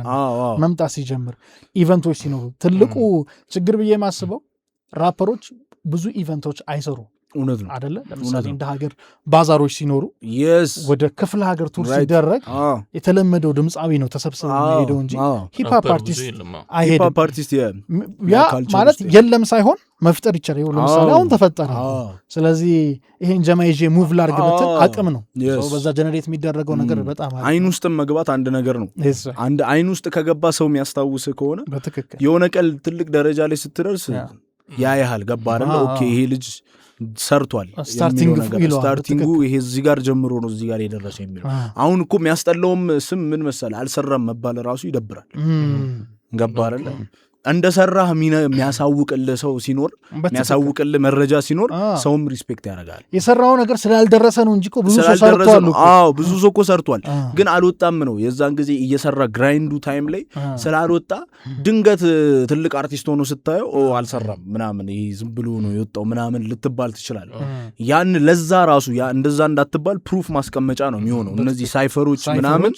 መምጣት ሲጀምር ኢቨንቶች ሲኖሩ ትልቁ ችግር ብዬ የማስበው ራፐሮች ብዙ ኢቨንቶች አይሰሩ እውነት ነው አይደለ? ለምሳሌ እንደ ሀገር ባዛሮች ሲኖሩ ወደ ክፍለ ሀገር ቱር ሲደረግ የተለመደው ድምፃዊ ነው ተሰብስበው የሚሄደው እንጂ ሂፕሆፕ አርቲስት አይሄድም። ያ ማለት የለም ሳይሆን መፍጠር ይቻላል። ለምሳሌ አሁን ተፈጠረ። ስለዚህ ይሄን ጀማይዤ ሙቭ ላርግ ብትል አቅም ነው። በዛ ጀነሬት የሚደረገው ነገር በጣም አይን ውስጥ መግባት አንድ ነገር ነው። አንድ አይን ውስጥ ከገባ ሰው የሚያስታውስ ከሆነ የሆነ ቀል ትልቅ ደረጃ ላይ ስትደርስ ያያሃል። ገባ አይደል? ኦኬ ይሄ ልጅ ሰርቷል። ስታርቲንጉ ይሄ እዚህ ጋር ጀምሮ ነው እዚህ ጋር የደረሰ የሚለው። አሁን እኮ የሚያስጠላውም ስም ምን መሰለ አልሰራም መባል ራሱ ይደብራል። ገባ አይደል? እንደሰራህ የሚያሳውቅልህ ሰው ሲኖር የሚያሳውቅልህ መረጃ ሲኖር ሰውም ሪስፔክት ያደርጋል። የሰራው ነገር ስላልደረሰ ነው እንጂ ብዙ ሰው ሰርቷል። ብዙ ሰው እኮ ሰርቷል፣ ግን አልወጣም ነው። የዛን ጊዜ እየሰራ ግራይንዱ ታይም ላይ ስላልወጣ ድንገት ትልቅ አርቲስት ሆኖ ስታየው አልሰራም ምናምን ይሄ ዝም ብሎ ነው የወጣው ምናምን ልትባል ትችላለህ። ያን ለዛ ራሱ እንደዛ እንዳትባል ፕሩፍ ማስቀመጫ ነው የሚሆነው። እነዚህ ሳይፈሮች ምናምን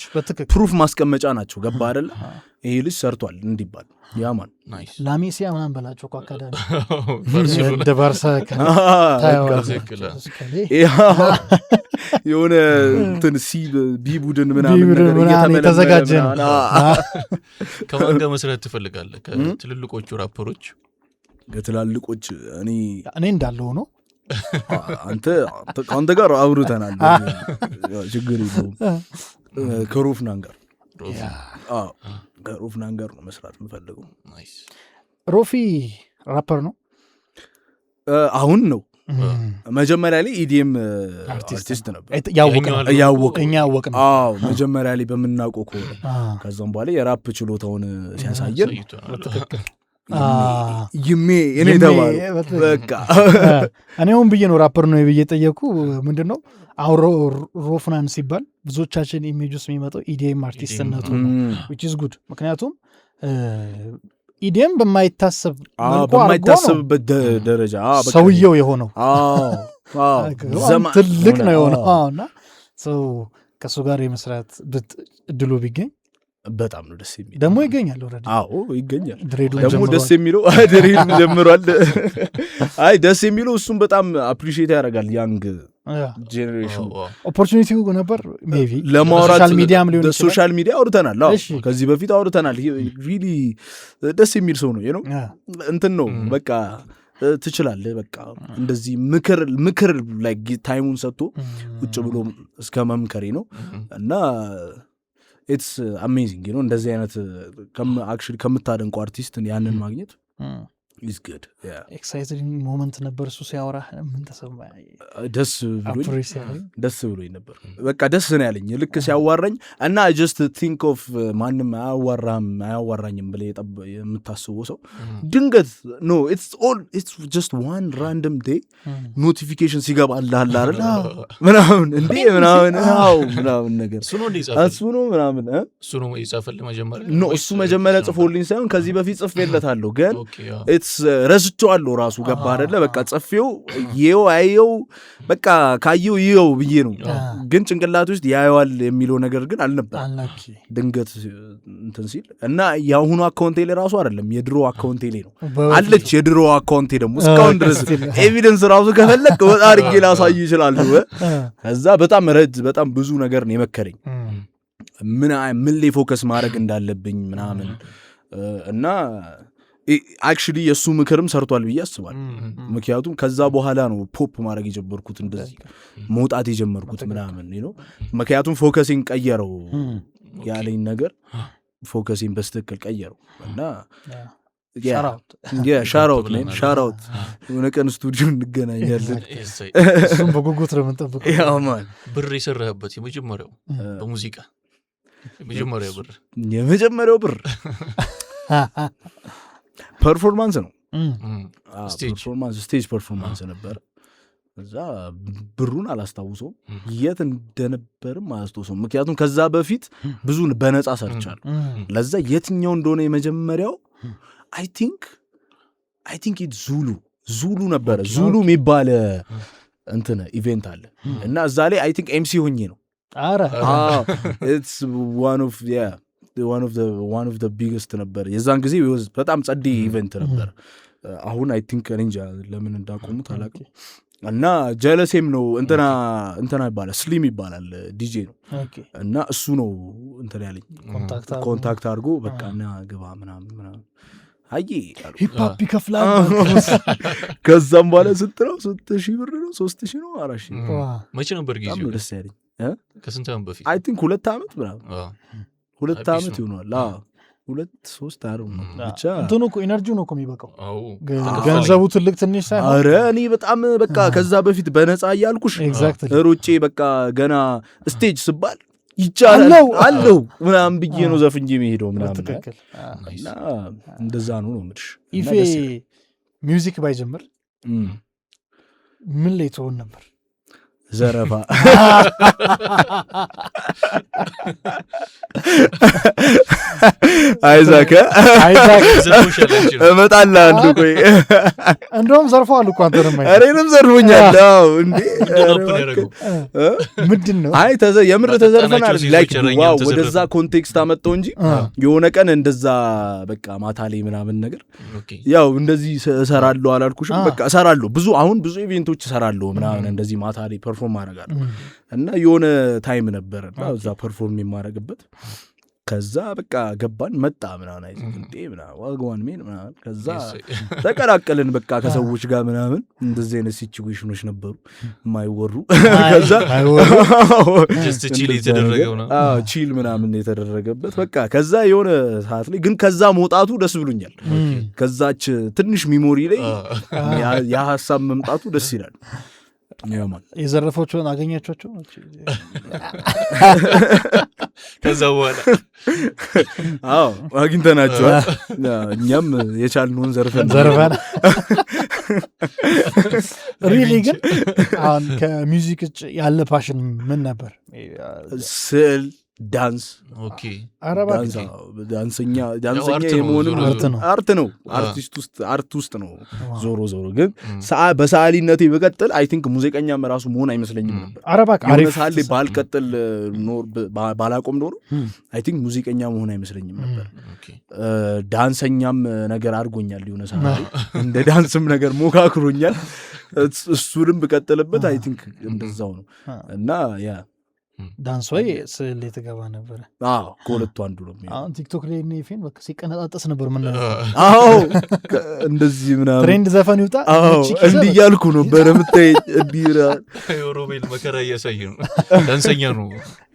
ፕሩፍ ማስቀመጫ ናቸው። ገባ አይደለ? ይሄ ልጅ ሰርቷል እንዲባል ያማን ላሜሲያ ምናምን በላቸው እኮ አካዳሚ እንደ ባርሳ የሆነ እንትን ቢ ቡድን ምናምን የተዘጋጀ ነው። ከማን ጋር መስራት ትፈልጋለህ? ከትልልቆቹ ራፐሮች? ከትላልቆች እኔ እንዳለው ነው። አንተ ጋር አውርተናል፣ ችግር የለውም። ከሮፍናን ጋር ከሮፍናን ጋር ነው መስራት የምፈልገው። ሮፊ ራፐር ነው አሁን ነው። መጀመሪያ ላይ ኢዲኤም አርቲስት ነበር ያወቅ ነው። መጀመሪያ ላይ በምናውቀው ከሆነ ከዛም በኋላ የራፕ ችሎታውን ሲያሳየን ይሜ እኔ ተባሉ። በቃ እኔውን ብዬ ነው ራፐር ነው ብዬ ጠየቁ። ምንድን ነው አሁን ሮፍናን ሲባል ብዙዎቻችን ኢሜጅ ውስጥ የሚመጣው ኢዲኤም አርቲስትነቱ ነው፣ which is good። ምክንያቱም ኢዲኤም በማይታሰብበት ደረጃ ሰውየው የሆነው ትልቅ ነው የሆነው እና ከእሱ ጋር የመስራት እድሉ ቢገኝ በጣም ነው ደስ የሚል። ደግሞ ይገኛል ይገኛል። ደግሞ ደስ የሚለው ድሬዱን ጀምሯል። አይ ደስ የሚለው እሱም በጣም አፕሪሺየት ያደርጋል ያንግ ጄኔሬሽን። ኦፖርቹኒቲው ነበር ሜቢ ለማውራት ሶሻል ሚዲያ አውርተናል። ከዚህ በፊት አውርተናል። ሪሊ ደስ የሚል ሰው ነው። እንትን ነው በቃ ትችላለህ በቃ እንደዚህ ምክር ላይ ታይሙን ሰጥቶ ቁጭ ብሎ እስከ መምከሪ ነው እና ኢትስ አሜዚንግ ነው እንደዚህ አይነት አክቹሊ ከምታደንቁ አርቲስት ያንን ማግኘት is good ኤክሳይቲንግ ሞመንት ነበር እሱ ሲያወራ ምን ተሰማ ደስ ብሎኝ ነበር በቃ ደስ ነው ያለኝ ልክ ሲያዋራኝ እና I just think of ማንም አያዋራኝም ብለ የምታስበው ሰው ድንገት no it's just one random day notification ሲገባልሃል አይደል ምናምን እንዴ ምናምን ነገር እሱ ነው ምናምን እሱ ነው ይጻፈል መጀመሪያ no እሱ መጀመሪያ ጽፎልኝ ሳይሆን ከዚህ በፊት ጽፌለታለሁ ግን ረስቼዋለሁ ራሱ ገባ አይደለ በቃ ጽፌው አየው በቃ ካየው ይው ብዬ ነው ግን ጭንቅላት ውስጥ ያየዋል የሚለው ነገር ግን አልነበር ድንገት እንትን ሲል እና ያሁኑ አካውንቴ ላይ ራሱ አይደለም የድሮ አካውንቴ ላይ ነው አለች የድሮ አካውንቴ ደግሞ እስካሁን ድረስ ኤቪደንስ ራሱ ከፈለክ ወጣ አድርጌ ላሳይ ይችላል ከዛ በጣም ብዙ ነገር ነው የመከረኝ ምን ላይ ፎከስ ማድረግ እንዳለብኝ ምናምን እና አክቹሊ የሱ ምክርም ሰርቷል ብዬ አስባለሁ ምክንያቱም ከዛ በኋላ ነው ፖፕ ማድረግ የጀመርኩት እንደዚህ መውጣት የጀመርኩት ምናምን ነው ምክንያቱም ፎከሲንግ ቀየረው ያለኝ ነገር ፎከሲንግ በስተክል ቀየረው እና ሻራውት የሆነ ቀን ስቱዲዮ እንገናኛለን እሱም በጉጉት ነው የምንጠብቀው ብር የሰራህበት በሙዚቃ የመጀመሪያው ብር ፐርፎርማንስ ነው ስቴጅ ፐርፎርማንስ ነበር እዛ ብሩን አላስታውሰውም የት እንደነበርም አላስታውሰውም ምክንያቱም ከዛ በፊት ብዙ በነፃ ሰርቻለሁ ለዛ የትኛው እንደሆነ የመጀመሪያው I think it ዙሉ ነበረ ዙሉ የሚባል እንትን ኢቨንት አለ እና እዛ ላይ I think MC ሆኜ ነው it's one of the biggest ነበር የዛን ጊዜ በጣም ጸዲ ኢቨንት ነበር አሁን I think እንጃ ለምን እንዳቆሙት አላውቅም እና ጀለሴም ነው እንትና ይባላል ስሊም ይባላል ዲጄ ነው እና እሱ ነው እንትን ያለኝ ኮንታክት አድርጎ በቃና ግባ ምናምን ሂፕሆፕ ይከፍላል ከዛም በኋላ ስትራው 3000 ብር ነው 3000 ነው 4000 መቼ ነበር ጊዜው ደስ ያለኝ ከስንት ዓመት በፊት I think 2 ዓመት ምናምን 2 ዓመት ይሆናል 2-3 አሩ ነው ብቻ እንትኑ እኮ ኢነርጂው ነው እኮ የሚበቃው ገንዘቡ ትልቅ ትንሽ ሳይሆን አረ እኔ በጣም በቃ ከዛ በፊት በነፃ እያልኩሽ ሩጬ በቃ ገና ስቴጅ ስባል ይቻላል አለው ምናምን ብዬ ነው ዘፍንጂ የሚሄደው ምናምን እና እንደዛ ነው ምድሽ ኢፌ ሚውዚክ ባይጀምር ምን ላይ ትሆን ነበር ዘረፋ አይዛከ እመጣለሁ አንዱ ቆይ እንደውም ዘርፈዋል እኮ አንተንም እኔንም ዘርፎኛል እንዴ ምንድን ነው አይ የምር ተዘርፈናል ላይክ ዋው ወደዛ ኮንቴክስት አመጣው እንጂ የሆነ ቀን እንደዛ በቃ ማታ ላይ ምናምን ነገር ያው እንደዚህ እሰራለሁ አላልኩሽም በቃ እሰራለሁ አሁን ብዙ ኢቨንቶች እሰራለሁ ምናምን እንደዚህ ማታ ላይ ፐርፎርም አደርጋለሁ እና የሆነ ታይም ነበር እና እዛ ፐርፎርም የማደርግበት ከዛ በቃ ገባን መጣ ምናምን አይዘንዴ ምናምን ዋግዋን ሜን ምናምን ከዛ ተቀላቀልን በቃ ከሰዎች ጋር ምናምን እንደዚህ አይነት ሲቹዌሽኖች ነበሩ የማይወሩ ከዛ ጀስት ቺል የተደረገው ነው ቺል ምናምን የተደረገበት በቃ ከዛ የሆነ ሰዓት ላይ ግን ከዛ መውጣቱ ደስ ብሎኛል ከዛች ትንሽ ሚሞሪ ላይ ያ ሐሳብ መምጣቱ ደስ ይላል የዘረፎቹን አገኛቸው ከዛ በኋላ አግኝተናቸዋል እኛም የቻልነውን ዘርፈን ሪሊ ግን አሁን ከሚውዚክ ያለ ፓሽን ምን ነበር ስዕል ዳንስ ኦኬ ዳንሰኛ የመሆን አርት ነው አርት ውስጥ ነው ዞሮ ግን በሰዓሊነቴ በቀጥል አይ ቲንክ ሙዚቀኛም ራሱ መሆን አይመስለኝም ነበር የሆነ ሰዓት ላይ ባልቀጥል ባላቆም ኖሮ አይ ቲንክ ሙዚቀኛ መሆን አይመስለኝም ነበር ዳንሰኛም ነገር አድርጎኛል የሆነ ሰዓት ላይ እንደ ዳንስም ነገር ሞካክሮኛል እሱንም በቀጥልበት አይ ቲንክ እንደዛው ነው እና ያ ዳንስ ወይ ስዕል ላይ ትገባ ነበረ። አዎ ከሁለቱ አንዱ ነው። አሁን ቲክቶክ ላይ እኔ ፌን በቃ ሲቀነጣጠስ ነበር ምን አዎ እንደዚህ ምናምን ትሬንድ ዘፈን ይውጣ እንዲህ እያልኩ ነበር የምታይ እንዲህ ሮቤል መከራ እያሳየ ነው። ዳንሰኛ ነው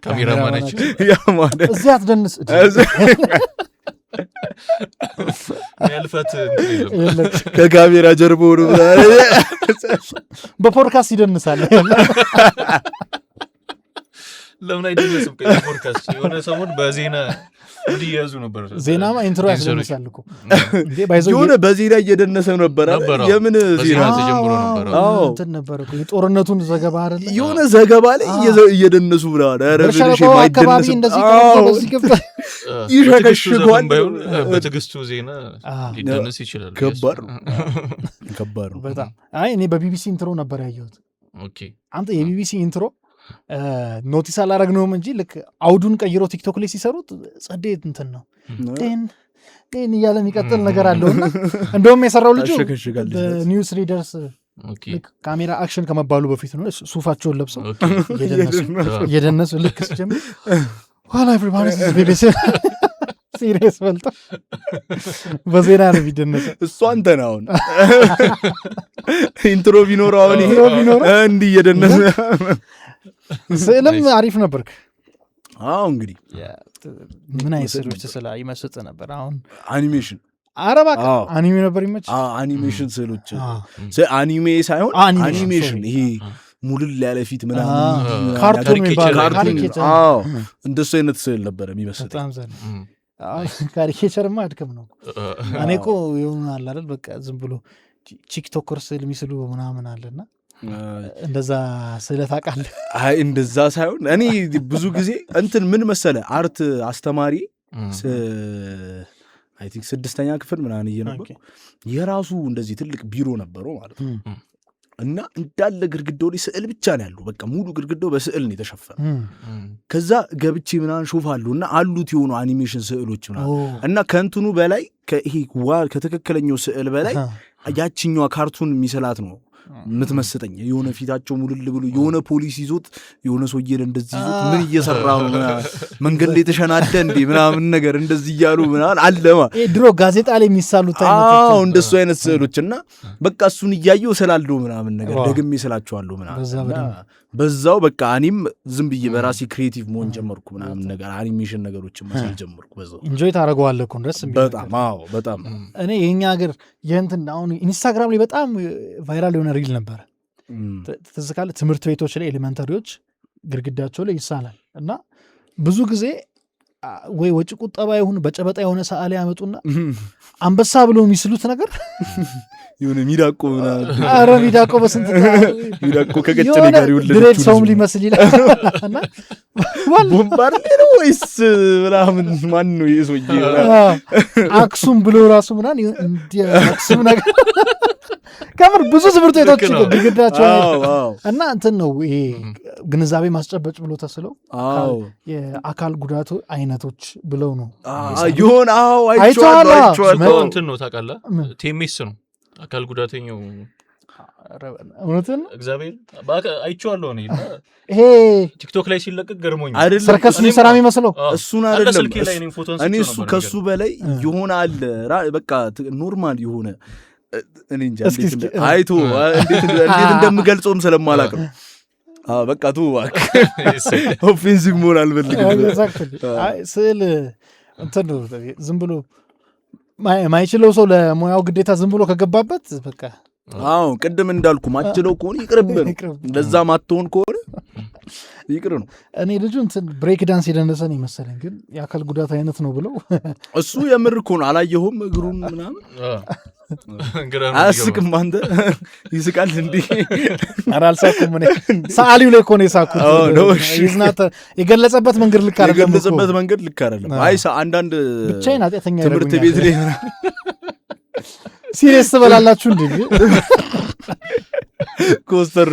ካሜራማናችን። ያ ማለት እዚህ አትደንስ ያልፈት ከካሜራ ጀርባ ነው በፖድካስት ይደንሳል። ለምን አይደነስም? ከፖድካስት የሆነ ሰሞን በዜና እንዲያዙ ነበር። ዜናማ ኢንትሮ ያስደንሳል እኮ የሆነ በዜና እየደነሰ ነበር። የምን ዜና ተጀምሮ ነበር? እንትን ነበር እኮ የጦርነቱን ዘገባ አይደል? የሆነ ዘገባ ላይ እየደነሱ ብለዋል። ረብሽ አካባቢ እንደዚህ በዚህ ገባ ይሸከሽጓል። በትዕግስቱ ዜና ሊደነስ ይችላል። ከባድ ነው በጣም። አይ እኔ በቢቢሲ ኢንትሮ ነበር ያየሁት። ኦኬ አንተ የቢቢሲ ኢንትሮ ኖቲስ አላረግነውም እንጂ ልክ አውዱን ቀይሮ ቲክቶክ ላይ ሲሰሩት ጸዴት እንትን ነው ጤን እያለ የሚቀጥል ነገር አለውና እንደውም የሰራው ልጁ ኒውስ ሪደርስ ካሜራ አክሽን ከመባሉ በፊት ነው ሱፋቸውን ለብሰው እየደነሱ ልክ ሲጀምር ዋላ ኤቭሪባዲ ኢዝ ቢቢሲ ሲሪየስ በልጦ በዜና ነው የሚደነሰው። እሱ አንተ ነህ አሁን ኢንትሮ ቢኖረው አሁን እንዲህ እየደነሰ ስዕልም አሪፍ ነበርክ። አዎ እንግዲህ ምን አይነት ስዕሎች ስላ ይመስጥ ነበር? አሁን አኒሜሽን አረባ አኒሜ ነበር ይመች። አኒሜሽን ስዕሎች አኒሜ ሳይሆን አኒሜሽን ይሄ ሙልል ያለ ፊት ምናምን ካርቱን የሚባለው እንደሱ አይነት ስዕል ነበር የሚመስል። ካሪኬቸርማ አድከም ነው። እኔ እኮ ይሆናል አይደል በቃ ዝም ብሎ ቲክቶከር ስዕል የሚስሉ ምናምን አለና እንደዛ ስዕለት አውቃለሁ። አይ እንደዛ ሳይሆን እኔ ብዙ ጊዜ እንትን ምን መሰለ አርት አስተማሪ አይ ቲንክ 6ኛ ክፍል ምናምን እየነበረ የራሱ እንደዚህ ትልቅ ቢሮ ነበረው ማለት ነው። እና እንዳለ ግድግዳው ላይ ስዕል ብቻ ነው ያለው። በቃ ሙሉ ግድግዳው በስዕል ነው የተሸፈነ። ከዛ ገብቼ ምናምን ሾፋለሁ እና አሉት የሆኑ አኒሜሽን ስዕሎች ምናምን እና ከእንትኑ በላይ ይሄ ከትክክለኛው ስዕል በላይ ያችኛዋ ካርቱን የሚሰላት ነው ምትመስጠኝ። የሆነ ፊታቸው ሙልል ብሎ የሆነ ፖሊስ ይዞት የሆነ ሰውዬን እንደዚህ ይዞት ምን እየሰራ ነው መንገድ ላይ ተሸናደ እንዴ ምናምን ነገር እንደዚህ እያሉ ምናምን አለማ ድሮ ጋዜጣ ላይ የሚሳሉት አይነት እንደሱ አይነት ስዕሎች እና በቃ እሱን እያየው ስላለው ምናምን ነገር ደግሜ ስላቸዋለሁ ምናምን በዛው በቃ እኔም ዝም ብዬ በራሴ ክሬቲቭ መሆን ጀመርኩ ምናምን ነገር አኒሜሽን ነገሮችን መስራት ጀመርኩ። በዛው ኢንጆይ ታደርገዋለህ እኮ ደስ የሚል በጣም አዎ በጣም። እኔ የኛ ሀገር የእንትን አሁን ኢንስታግራም ላይ በጣም ቫይራል የሆነ ሪል ነበረ ትዝ ካለ ትምህርት ቤቶች ላይ ኤሌመንታሪዎች ግድግዳቸው ላይ ይሳላል እና ብዙ ጊዜ ወይ ወጭ ቁጠባ ይሁን በጨበጣ የሆነ ሰዓሊ ያመጡና አንበሳ ብሎ የሚስሉት ነገር የሆነ ሚዳቆ አረ ሚዳቆ በስንት ሚዳቆ ከቀጨኔ ጋር ይወለደች ድሬድ ሰውም ሊመስል ይላል እና ቦምባርዴ ነው ወይስ ምናምን ማን ነው ይሄ ሰውዬ አክሱም ብሎ ራሱ ምናምን እንደ አክሱም ነገር ከምር ብዙ ትምህርት ቤቶች ግድግዳቸው እና እንትን ነው ይሄ ግንዛቤ ማስጨበጭ ብሎ ተስለው የአካል ጉዳቱ አይነቶች ብለው ነው ይሆን። አዎ አይቼዋለሁ። እንትን ነው ታውቃለህ፣ ቴሜስ ነው አካል ጉዳተኛው። እውነትን እግዚአብሔር አይቼዋለሁ እኔ ይሄ ቲክቶክ ላይ ሲለቀቅ ገርሞኛል። ሰርከስ የሚሰራ የሚመስለው እሱን አይደለም። እኔ እሱ ከሱ በላይ የሆነ አለ በቃ ኖርማል የሆነ እኔ እንጃ አይቶ እንዴት እንደምገልጸውም ስለማላውቅ ነው። በቃ ቱ ኦፌንሲቭ መሆን አልፈልግም። ስዕል እንትን ነው ዝም ብሎ ማይችለው ሰው ለሙያው ግዴታ ዝም ብሎ ከገባበት በቃ አዎ ቅድም እንዳልኩ ማችለው ከሆነ ይቅርብን፣ ለዛ ማትሆን ከሆነ ይቅር ነው። እኔ ልጁ እንትን ብሬክ ዳንስ የደነሰን ይመስለኝ፣ ግን የአካል ጉዳት አይነት ነው ብለው እሱ የምር እኮ ነው። አላየሁም እግሩን ምናምን አያስቅም። አንተ ይስቃል እንዴ? ኧረ አልሳኩም። እኔ ሰዓሊው ላይ እኮ ነው የሳኩት። የገለጸበት መንገድ ልክ አይደለም። የገለጸበት መንገድ ልክ አይደለም። አይ አንዳንድ ብቻዬን ኃጢአተኛ ትምህርት ቤት ላይ ሲሪየስ ትበላላችሁ እንዴ? ኮስተር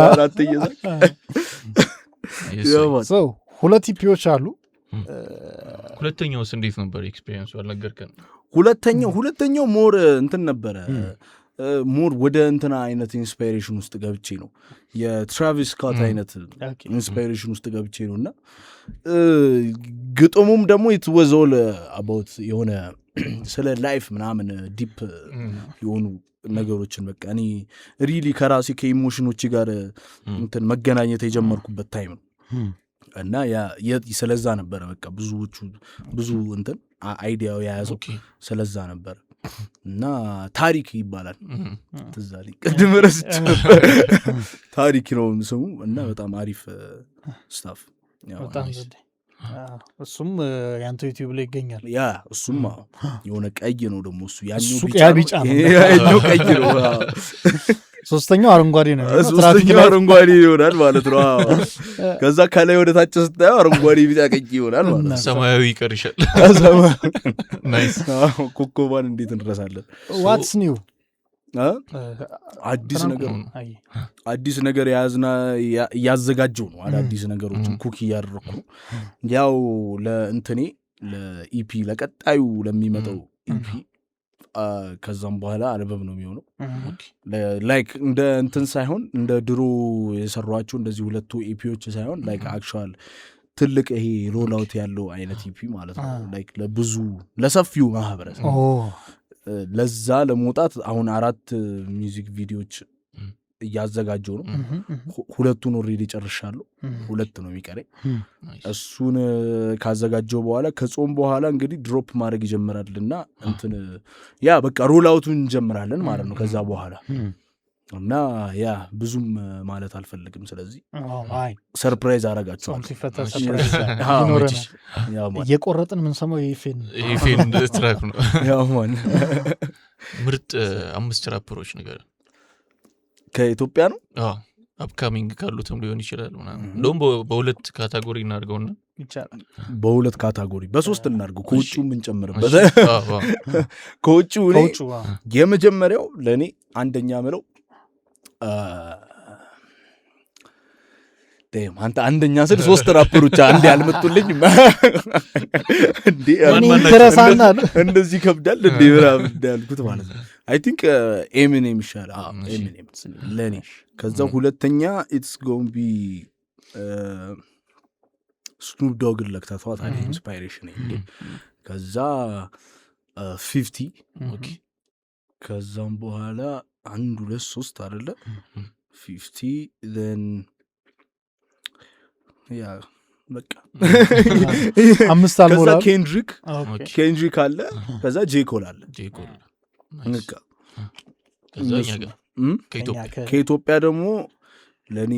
አራተኛ ሰው ሁለት ኢፒዎች አሉ። ሁለተኛውስ እንዴት ነበር ኤክስፒሪየንሱ? አልነገርከን። ሁለተኛው ሞር እንትን ነበረ ሞር ወደ እንትና አይነት ኢንስፓይሬሽን ውስጥ ገብቼ ነው የትራቪስ ስኮት አይነት ኢንስፓይሬሽን ውስጥ ገብቼ ነው እና ግጥሙም ደግሞ ኢትወዘል አባውት የሆነ ስለ ላይፍ ምናምን ዲፕ የሆኑ ነገሮችን በቃ እኔ ሪሊ ከራሴ ከኢሞሽኖች ጋር እንትን መገናኘት የጀመርኩበት ታይም ነው እና ስለዛ ነበረ በቃ ብዙ እንትን አይዲያው የያዘው ስለዛ ነበረ እና ታሪክ ይባላል ትዝ አለኝ ቅድም ረስቼ ታሪክ ነው ስሙ እና በጣም አሪፍ ስታፍ በጣም እሱም ያንተ ዩቲዩብ ላይ ይገኛል እሱም የሆነ ቀይ ነው ደግሞ እሱ ያኛው ቢጫ ነው ያኛው ቀይ ነው ሶስተኛው አረንጓዴ ነው ሶስተኛው አረንጓዴ ይሆናል ማለት ነው ከዛ ከላይ ወደ ታች ስታየው አረንጓዴ ቢጫ ቀይ ይሆናል ማለት ነው ሰማያዊ ይቀርሻል ናይስ ኮኮባን እንዴት እንረሳለን ዋትስ ኒው አዲስ ነገር እያዘጋጀው ነው አዳዲስ ነገሮችን ኩክ እያደረኩ ያው ለእንትኔ ለኢፒ ለቀጣዩ ለሚመጣው ኢፒ ከዛም በኋላ አልበም ነው የሚሆነው ላይክ እንደ እንትን ሳይሆን እንደ ድሮ የሰሯቸው እንደዚህ ሁለቱ ኢፒዎች ሳይሆን ላይክ አክቹዋል ትልቅ ይሄ ሮል አውት ያለው አይነት ኢፒ ማለት ነው ላይክ ለብዙ ለሰፊው ማህበረሰብ ለዛ ለመውጣት አሁን 4 ሚውዚክ ቪዲዮዎች እያዘጋጀው ነው ሁለቱን ኦሬዲ ጨርሻለሁ 2 ነው የሚቀረኝ እሱን ካዘጋጀው በኋላ ከጾም በኋላ እንግዲህ ድሮፕ ማድረግ ይጀምራልና እንትን ያ በቃ ሮል አውቱን እንጀምራለን ማለት ነው ከዛ በኋላ እና ያ ብዙም ማለት አልፈልግም ስለዚህ ሰርፕራይዝ አረጋቸዋል እየቆረጥን ምን ሰማው የኢፌን ትራክ ነው ምርጥ 5 ራፐሮች ነገር ከኢትዮጵያ ነው አፕካሚንግ ካሉትም ሊሆን ይችላል እንደውም በሁለት ካታጎሪ እናድርገውና ይቻላል በሁለት ካታጎሪ በሶስት እናድርገው ከውጭው የምንጨምርበት ከውጭው የመጀመሪያው ለእኔ አንደኛ ምለው አንተ አንደኛ ስል 3 ራፐሮች አንድ ያልመጡልኝ እንደዚህ ከብዳል እንዴ ብራም እንዳልኩት ማለት ነው አይ ቲንክ ኤሚኔም ይሻላል ኤሚኔም ለኔ ከዛ ሁለተኛ ኢትስ ጎን ቢ ስኑፕ ዶግ ለክታቷት አለ ኢንስፓይሬሽን እንዴ ከዛ 50 ኦኬ ከዛም በኋላ 1 2 3 አይደለ 50 then ያ በቃ 5 አልሞላ ኬንድሪክ አለ ከዛ ጄኮል አለ በቃ ከዛኛ ጋር ከኢትዮጵያ ደግሞ ለኔ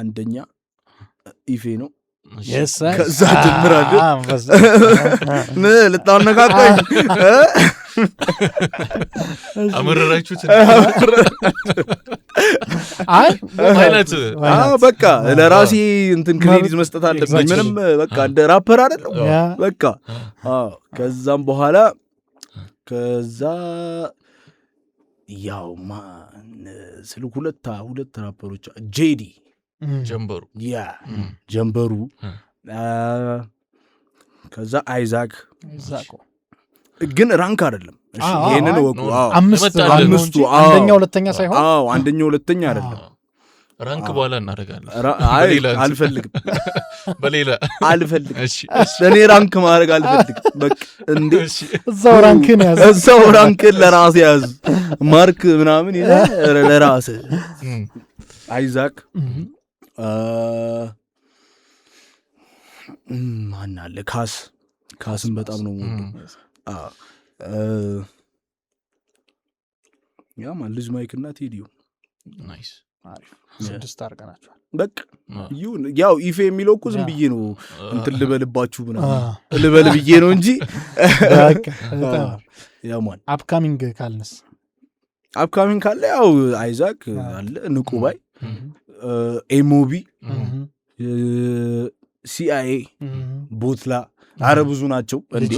አንደኛ ኢፌ ነው ከዛ ጀምራለሁ ልታነካካኝ አመረራችሁት አይነት በቃ ለራሴ እንትን ክሬዲት መስጠት አለብኝ ምንም በቃ እንደ ራፐር አይደለም በቃ ከዛም በኋላ ከዛ ያው ማን ስለ ሁለት ራፐሮች ጄዲ ጀንበሩ ከዛ አይዛክ ግን ራንክ አይደለም እሺ ይሄንን ወቁ አምስቱ አንደኛ ሁለተኛ ሳይሆን አንደኛ ሁለተኛ አይደለም ራንክ በኋላ እናደርጋለን አልፈልግም በሌላ አልፈልግም እኔ ራንክ ማድረግ አልፈልግም በቃ እንዴ እዛው ራንክን ያዝ እዛው ራንክን ለራስ ያዝ ማርክ ምናምን ይዘህ ለራስ አይዛክ ማን አለ ካስን በጣም ነው ያ ማን ልጅ ማይክ እና ቴዲዮ ናይስ አሪፍ 6 አድርገናቸዋል በቃ ይሁን ያው ኢፌ የሚለው እኮ ዝም ብዬ ነው እንትን ልበልባችሁ ምናምን ልበል ብዬ ነው እንጂ ያ ማን አፕካሚንግ ካልነስ አፕካሚንግ ካለ ያው አይዛክ አለ ንቁ ባይ ኤሞቢ ሲአይኤ ቦትላ አረ ብዙ ናቸው እንዴ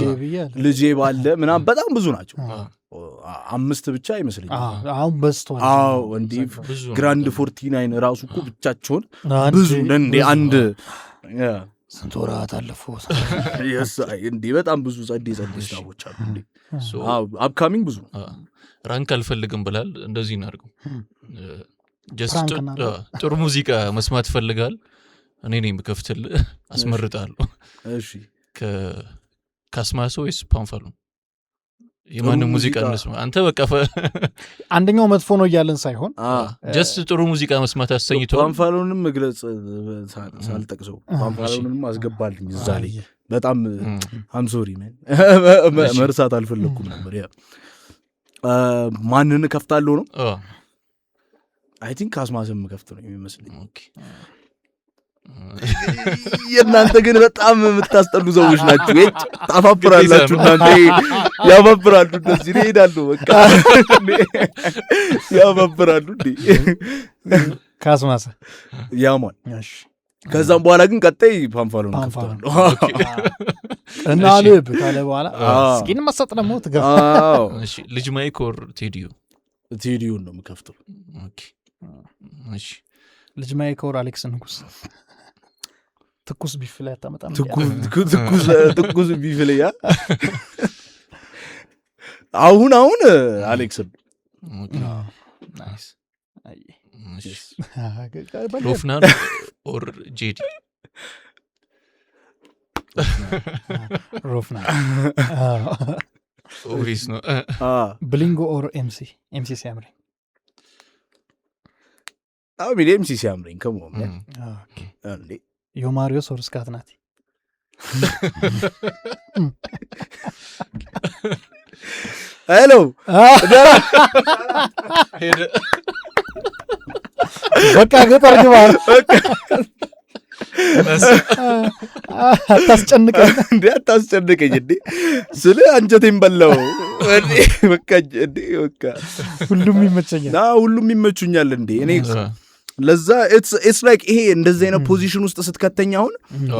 ልጄ ባለ ምናምን በጣም ብዙ ናቸው 5 ብቻ አይመስልኝ አሁን በስቷል እንዴ ግራንድ 49 ራሱ እኮ ብቻቸውን ብዙ እንዴ አንድ ስንት ወራት አለፉ እንዲህ በጣም ብዙ ጸዴ ስታቦች አሉ እንዴ አፕካሚንግ ብዙ ራንክ አልፈልግም ብላል እንደዚህ እናድርገው ጀስት ጥሩ ሙዚቃ መስማት ፈልጋል እኔ ነኝ የምከፍትልህ አስመርጣለሁ እሺ ከካስማሶ ወይስ ፓንፋሎ የማንም ሙዚቃ እንስማ አንተ በቃ አንደኛው መጥፎ ነው እያለን ሳይሆን ጀስት ጥሩ ሙዚቃ መስማት አሰኝቷል ፓንፋሎንም መግለጽ ሳልጠቅሰው ፓንፋሎንም አስገባልኝ እዛ ላይ በጣም አም ሶሪ መርሳት አልፈለኩም ነበር ያ ማንን ከፍታለሁ ነው አይ ቲንክ ካስማስም ከፍቶ ነው የሚመስለኝ ኦኬ የእናንተ ግን በጣም የምታስጠሉ ሰዎች ናችሁ ታፋፍራላችሁ እናንተ ያፋፍራሉ እንደዚህ ይሄዳሉ በቃ ያፋፍራሉ እንዴ ካስማስ ያማን እሺ ከዛም በኋላ ግን ቀጣይ ፓንፋሎ ነው ከፍታለሁ እና ልብ ካለ በኋላ ስኪን ማሰጥ ደግሞ ትገፋ እሺ ልጅ ማይኮር ቴዲዮ ነው የምከፍተው ኦኬ እሺ ልጅ ማይኮር አሌክስ ንጉስ ትኩስ ቢፍ ላይ አታመጣም ትኩስ ቢፍ ላይ ያ አሁን አሌክስ ናይስ ሮፍናን ኦር ጄዲ ሮፍናን ኦሪስ ነው ብሊንጎ ኦር ኤምሲ ሲያምረኝ ኤምሲ ሲያምረኝ ከሞም እንዴ ዮማሪዮስ ኦር ስካት ናቲ ሄሎ በቃ ገጠር ግባ አታስጨንቀኝ እንዴ ስለ አንጀቴን በላው በቃ ሁሉም ይመቸኛል ሁሉም ይመቹኛል እንዴ እኔ ለዛ it's like ይሄ እንደዚህ አይነት ፖዚሽን ውስጥ ስትከተኛ አሁን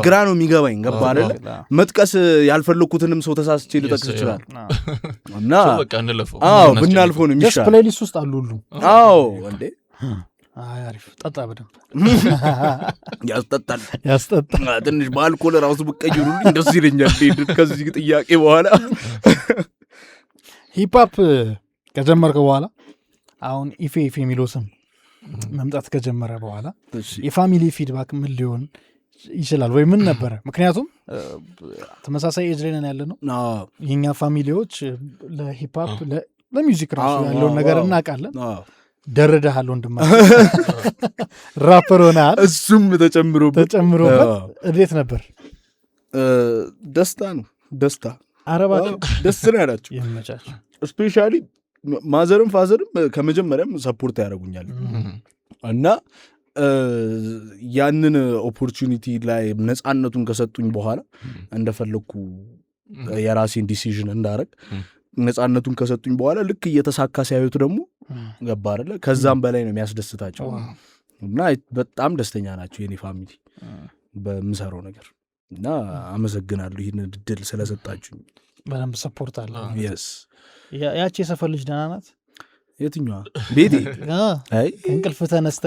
ግራ ነው የሚገባኝ ገባ አይደል መጥቀስ ያልፈለኩትንም ሰው ተሳስቼ ልጠቅስ ይችላል እና በቃ እንለፈው ብናልፈው ነው የሚሻለው ፕሌሊስት ውስጥ አሉ ሁሉ እንዴ አሪፍ ጠጣ በደንብ ያስጠጣል ትንሽ በአልኮል ራሱ ብቀይሩልኝ ደስ ይለኛል ከዚህ ጥያቄ በኋላ ሂፕሆፕ ከጀመርከ በኋላ አሁን ኢፌ የሚለው ስም መምጣት ከጀመረ በኋላ የፋሚሊ ፊድባክ ምን ሊሆን ይችላል ወይ ምን ነበረ ምክንያቱም ተመሳሳይ ኤጅ ላይ ነን ያለ ነው የኛ ፋሚሊዎች ለሂፕሆፕ ለሚውዚክ ራሱ ያለውን ነገር እናውቃለን ደረደሃል ወንድማ ራፐር ሆነሃል እሱም ተጨምሮበት እንዴት ነበር ደስታ አረባቸው ደስ ነው ያላችሁ ይመቻችሁ ስፔሻሊ ማዘርም ፋዘርም ከመጀመሪያም ሰፖርት ያደርጉኛል እና ያንን ኦፖርቹኒቲ ላይ ነፃነቱን ከሰጡኝ በኋላ እንደፈለኩ የራሴን ዲሲዥን እንዳረግ ነፃነቱን ከሰጡኝ በኋላ ልክ እየተሳካ ሲያዩት ደግሞ ገባ አይደለ ከዛም በላይ ነው የሚያስደስታቸው እና በጣም ደስተኛ ናቸው የኔ ፋሚሊ በምሰራው ነገር እና አመሰግናለሁ ይህን እድል ስለሰጣችሁኝ በደንብ ሰፖርት አለ yes ያቺ የሰፈር ልጅ ደህና ናት የትኛዋ ቤቲ አይ እንቅልፍ ተነስተ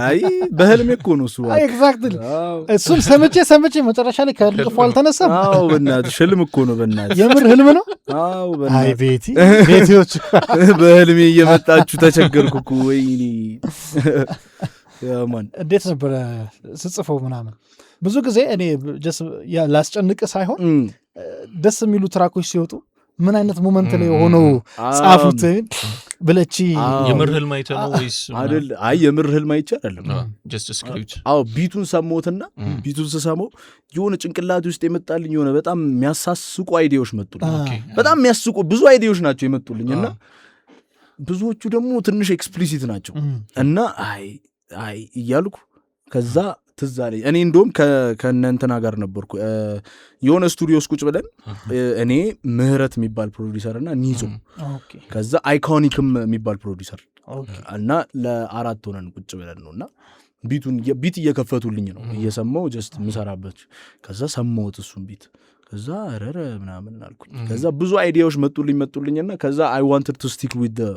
አይ በህልሜ እኮ ነው እሱ ኤግዛክትሊ እሱም ሰምቼ መጨረሻ ላይ ከእንቅልፉ አልተነሳም በእናትሽ ህልም እኮ ነው በእናትሽ የምር ህልም ነው በእናትሽ አይ ቤቲዎች በህልሜ እየመጣችሁ ተቸገርኩ እኮ ወይኔ ያማን እንዴት ነበር ስጽፈው ምናምን ብዙ ጊዜ እኔ ላስጨንቅ ሳይሆን ደስ የሚሉ ትራኮች ሲወጡ ምን አይነት ሞመንት ላይ ሆኖ ጻፉት ብለቺ የምር ህልም አይተህ ነው ወይስ አይደል አይ የምር ህልም አይቼ አይደለም ጀስት ስክሪፕት ቢቱን ሰሞትና ቢቱን ስሰማው የሆነ ጭንቅላት ውስጥ የመጣልኝ የሆነ በጣም የሚያሳስቁ አይዲያዎች መጡልኝ በጣም የሚያስቁ ብዙ አይዲያዎች ናቸው የመጡልኝና ብዙዎቹ ደግሞ ትንሽ ኤክስፕሊሲት ናቸው እና አይ እያልኩ ከዛ ትዝ አለኝ እኔ እንደውም ከእነንትና ጋር ነበርኩ የሆነ ስቱዲዮ ውስጥ ቁጭ ብለን እኔ ምህረት የሚባል ፕሮዲውሰር እና ኒዞ ከዛ አይኮኒክም የሚባል ፕሮዲውሰር እና ለአራት ሆነን ቁጭ ብለን ነው እና ቢት እየከፈቱልኝ ነው እየሰማው ጀስት ምሰራበት ከዛ ሰማሁት እሱን ቢት ከዛ ረረ ምናምን አልኩኝ ከዛ ብዙ አይዲያዎች መጡልኝና ከዛ I wanted to stick with the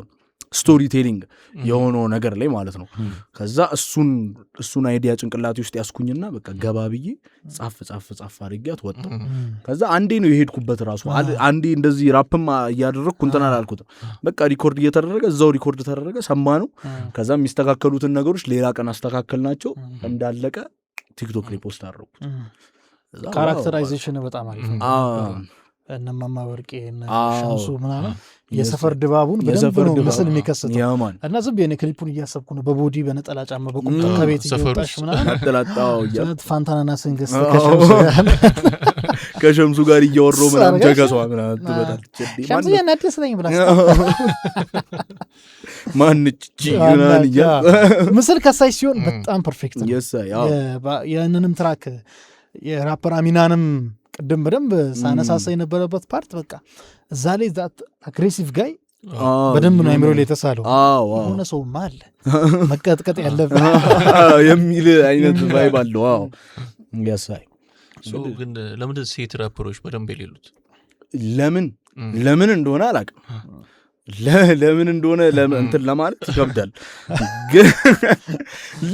ስቶሪ ቴሊንግ የሆነው ነገር ላይ ማለት ነው። ከዛ እሱን አይዲያ ጭንቅላቴ ውስጥ ያስኩኝና በቃ ገባ ብዬ ጻፍ አድርጊያት ወጣ። ከዛ አንዴ ነው የሄድኩበት ራሱ አንዴ እንደዚህ ራፕም እያደረግኩ እንትን አላልኩትም። በቃ ሪኮርድ እየተደረገ እዛው ሪኮርድ ተደረገ፣ ሰማ ነው። ከዛ የሚስተካከሉትን ነገሮች ሌላ ቀን አስተካከል ናቸው። እንዳለቀ ቲክቶክ ላይ ፖስት አደረኩት። ካራክተራይዜሽን በጣም አሪፍ ነው። እነማማ ወርቄ ሸምሱ ምናምን የሰፈር ድባቡን በደንብ ነው ምስል የሚከስተው እና ዝም ብዬ ክሊፑን እያሰብኩ ነው። በቦዲ በነጠላ ጫማ በቁምጣ ከቤት እየወጣሽ ምናምን ፋንታናና ስንገስ ከሸምሱ ጋር እያወሮ ምናምን ጀገሷ ምናምን ትበጣል። ሸምሱ ያናደስለኝ ብላ ማንጭ ምናምን እያ ምስል ከሳይ ሲሆን በጣም ፐርፌክት ነው። ያንንም ትራክ የራፐር አሚናንም ቅድም በደንብ ሳነሳሳ የነበረበት ፓርት በቃ እዛ ላይ ዛት አግሬሲቭ ጋይ በደንብ ነው አይምሮ ላይ የተሳለው። የሆነ ሰውማ አለ መቀጥቀጥ ያለብህ የሚል አይነት ቫይብ አለው። ያሳይ ግን ለምን ሴት ራፐሮች በደንብ የሌሉት ለምን እንደሆነ አላውቅም። ለምን እንደሆነ እንትን ለማለት ይከብዳል። ግን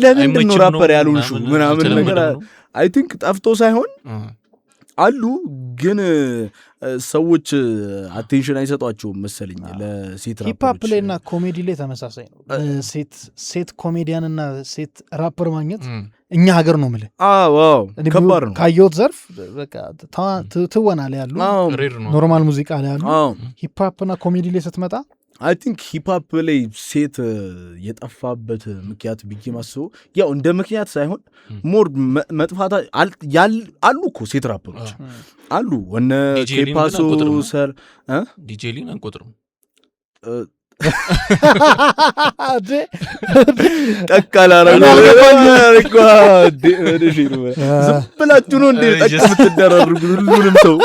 ለምንድን ነው ራፐር ያልሆንሹ ምናምን ነገር አይ ቲንክ ጠፍቶ ሳይሆን አሉ ግን ሰዎች አቴንሽን አይሰጧቸውም መሰለኝ ለሴት ራፐሮች። ሂፕ ሆፕ ላይ እና ኮሜዲ ላይ ተመሳሳይ ነው። ሴት ኮሜዲያን እና ሴት ራፐር ማግኘት እኛ ሀገር ነው የምልህ ከባድ ነው። ካየሁት ዘርፍ በቃ ትወና ላይ ያሉ ኖርማል ሙዚቃ ላይ ያሉ ሂፕ ሆፕ እና ኮሜዲ ላይ ስትመጣ አይ ቲንክ ሂፕ ሆፕ ላይ ሴት የጠፋበት ምክንያት ብዬ ማስበው ያው እንደ ምክንያት ሳይሆን ሞር መጥፋት አሉ እኮ ሴት ራፐሮች አሉ። ወነ ኬፓሶ ሰር ዲጄሊን አንቆጥርም ዝብላችሁ ነው እንዴ ጠቅ የምትደራርጉ? ሁሉንም ሰው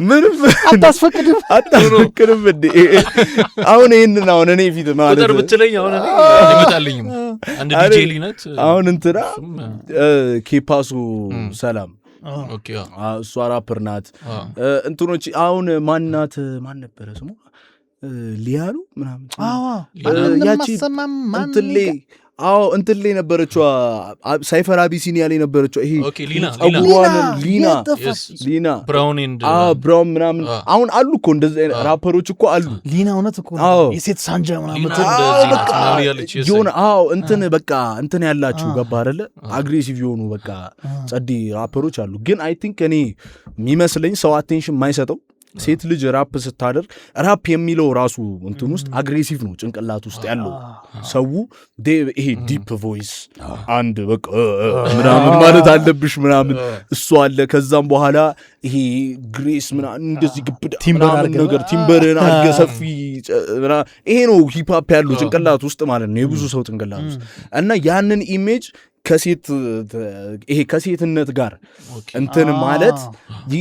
ምንም አታስፈቅድም እንዴ? አሁን ይህንን አሁን እኔ ፊት ቁጥር ብትለኝ አሁን ይመጣልኝም አንድ ዲጄሊ ናት። አሁን እንትና ኬፓሶ ሰላም እሷ ራፐር ናት። እንትኖች አሁን ማን ነበረ ስሙ ሊያሉ ምናምን ያቺ እንትን ላይ ነበረችዋ ሳይፈር አቢሲኒያ ላይ ነበረችዋ። ይሄ ሊና ብራውን ምናምን አሁን አሉ እኮ እንደዚህ ራፐሮች እኮ አሉ። ሊና እውነት እኮ የሴት ሳንጃ ምናምን የሆነ እንትን በቃ እንትን ያላችሁ ገባ አይደለ አግሬሲቭ የሆኑ በቃ ጸዲ ራፐሮች አሉ። ግን አይ ቲንክ እኔ የሚመስለኝ ሰው አቴንሽን የማይሰጠው ሴት ልጅ ራፕ ስታደርግ ራፕ የሚለው ራሱ እንትን ውስጥ አግሬሲቭ ነው ጭንቅላት ውስጥ ያለው ሰው ይሄ ዲፕ ቮይስ አንድ በቃ ምናምን ማለት አለብሽ ምናምን እሱ አለ። ከዛም በኋላ ይሄ ግሬስ ምናምን እንደዚህ ግብዳ ነገር ቲምበርን አድርገ ሰፊ ይሄ ነው ሂፕ ሆፕ ያለው ጭንቅላት ውስጥ ማለት ነው የብዙ ሰው ጭንቅላት ውስጥ እና ያንን ኢሜጅ ከሴትነት ጋር እንትን ማለት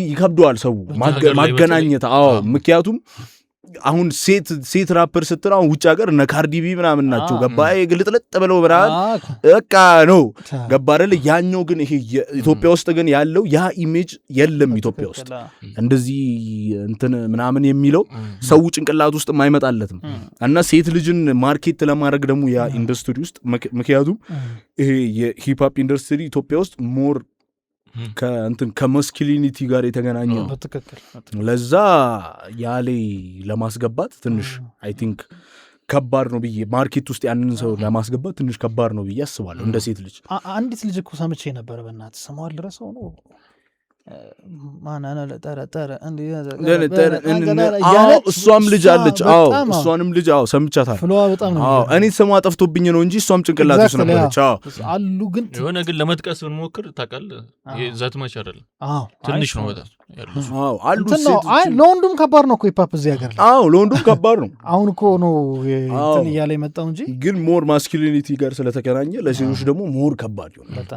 ይከብደዋል ሰው ማገናኘት። ምክንያቱም አሁን ሴት ራፐር ስትል አሁን ውጭ ሀገር እነ ካርዲቢ ምናምን ናቸው ገባ ግልጥልጥ ብለው ምናምን በቃ ነው ገባ አይደል? ያኛው ግን ይሄ ኢትዮጵያ ውስጥ ግን ያለው ያ ኢሜጅ የለም። ኢትዮጵያ ውስጥ እንደዚህ እንትን ምናምን የሚለው ሰው ጭንቅላት ውስጥ የማይመጣለትም እና ሴት ልጅን ማርኬት ለማድረግ ደግሞ ያ ኢንዱስትሪ ውስጥ ምክንያቱም ይሄ የሂፕ ሆፕ ኢንዱስትሪ ኢትዮጵያ ውስጥ ሞር ከመስኪሊኒቲ ጋር የተገናኘ ነው። ለዛ ያሌ ለማስገባት ትንሽ አይ ቲንክ ከባድ ነው ብዬ ማርኬት ውስጥ ያንን ሰው ለማስገባት ትንሽ ከባድ ነው ብዬ አስባለሁ። እንደ ሴት ልጅ አንዲት ልጅ እኮ ሰምቼ ነበረ በእናትህ ስሟን ልረሳው ነው እሷም ልጅ አለች። እሷንም ልጅ ሰምቻታለሁ። እኔ ስሟ ጠፍቶብኝ ነው እንጂ እሷም ጭንቅላት ውስጥ ነበረች አሉ። ግን የሆነ ግን ለመጥቀስ ብንሞክር ታውቃለህ ዛትማች አይደለም ትንሽ ነው በጣም አሉ። ለወንዱም ከባድ ነው እኮ ሂፕ ሆፕ እዚህ ሀገር ለወንዱም ከባድ ነው። አሁን እኮ ነው እንትን እያለ የመጣው እንጂ ግን ሞር ማስኪሊኒቲ ጋር ስለተገናኘ ለሴቶች ደግሞ ሞር ከባድ ይሆናል።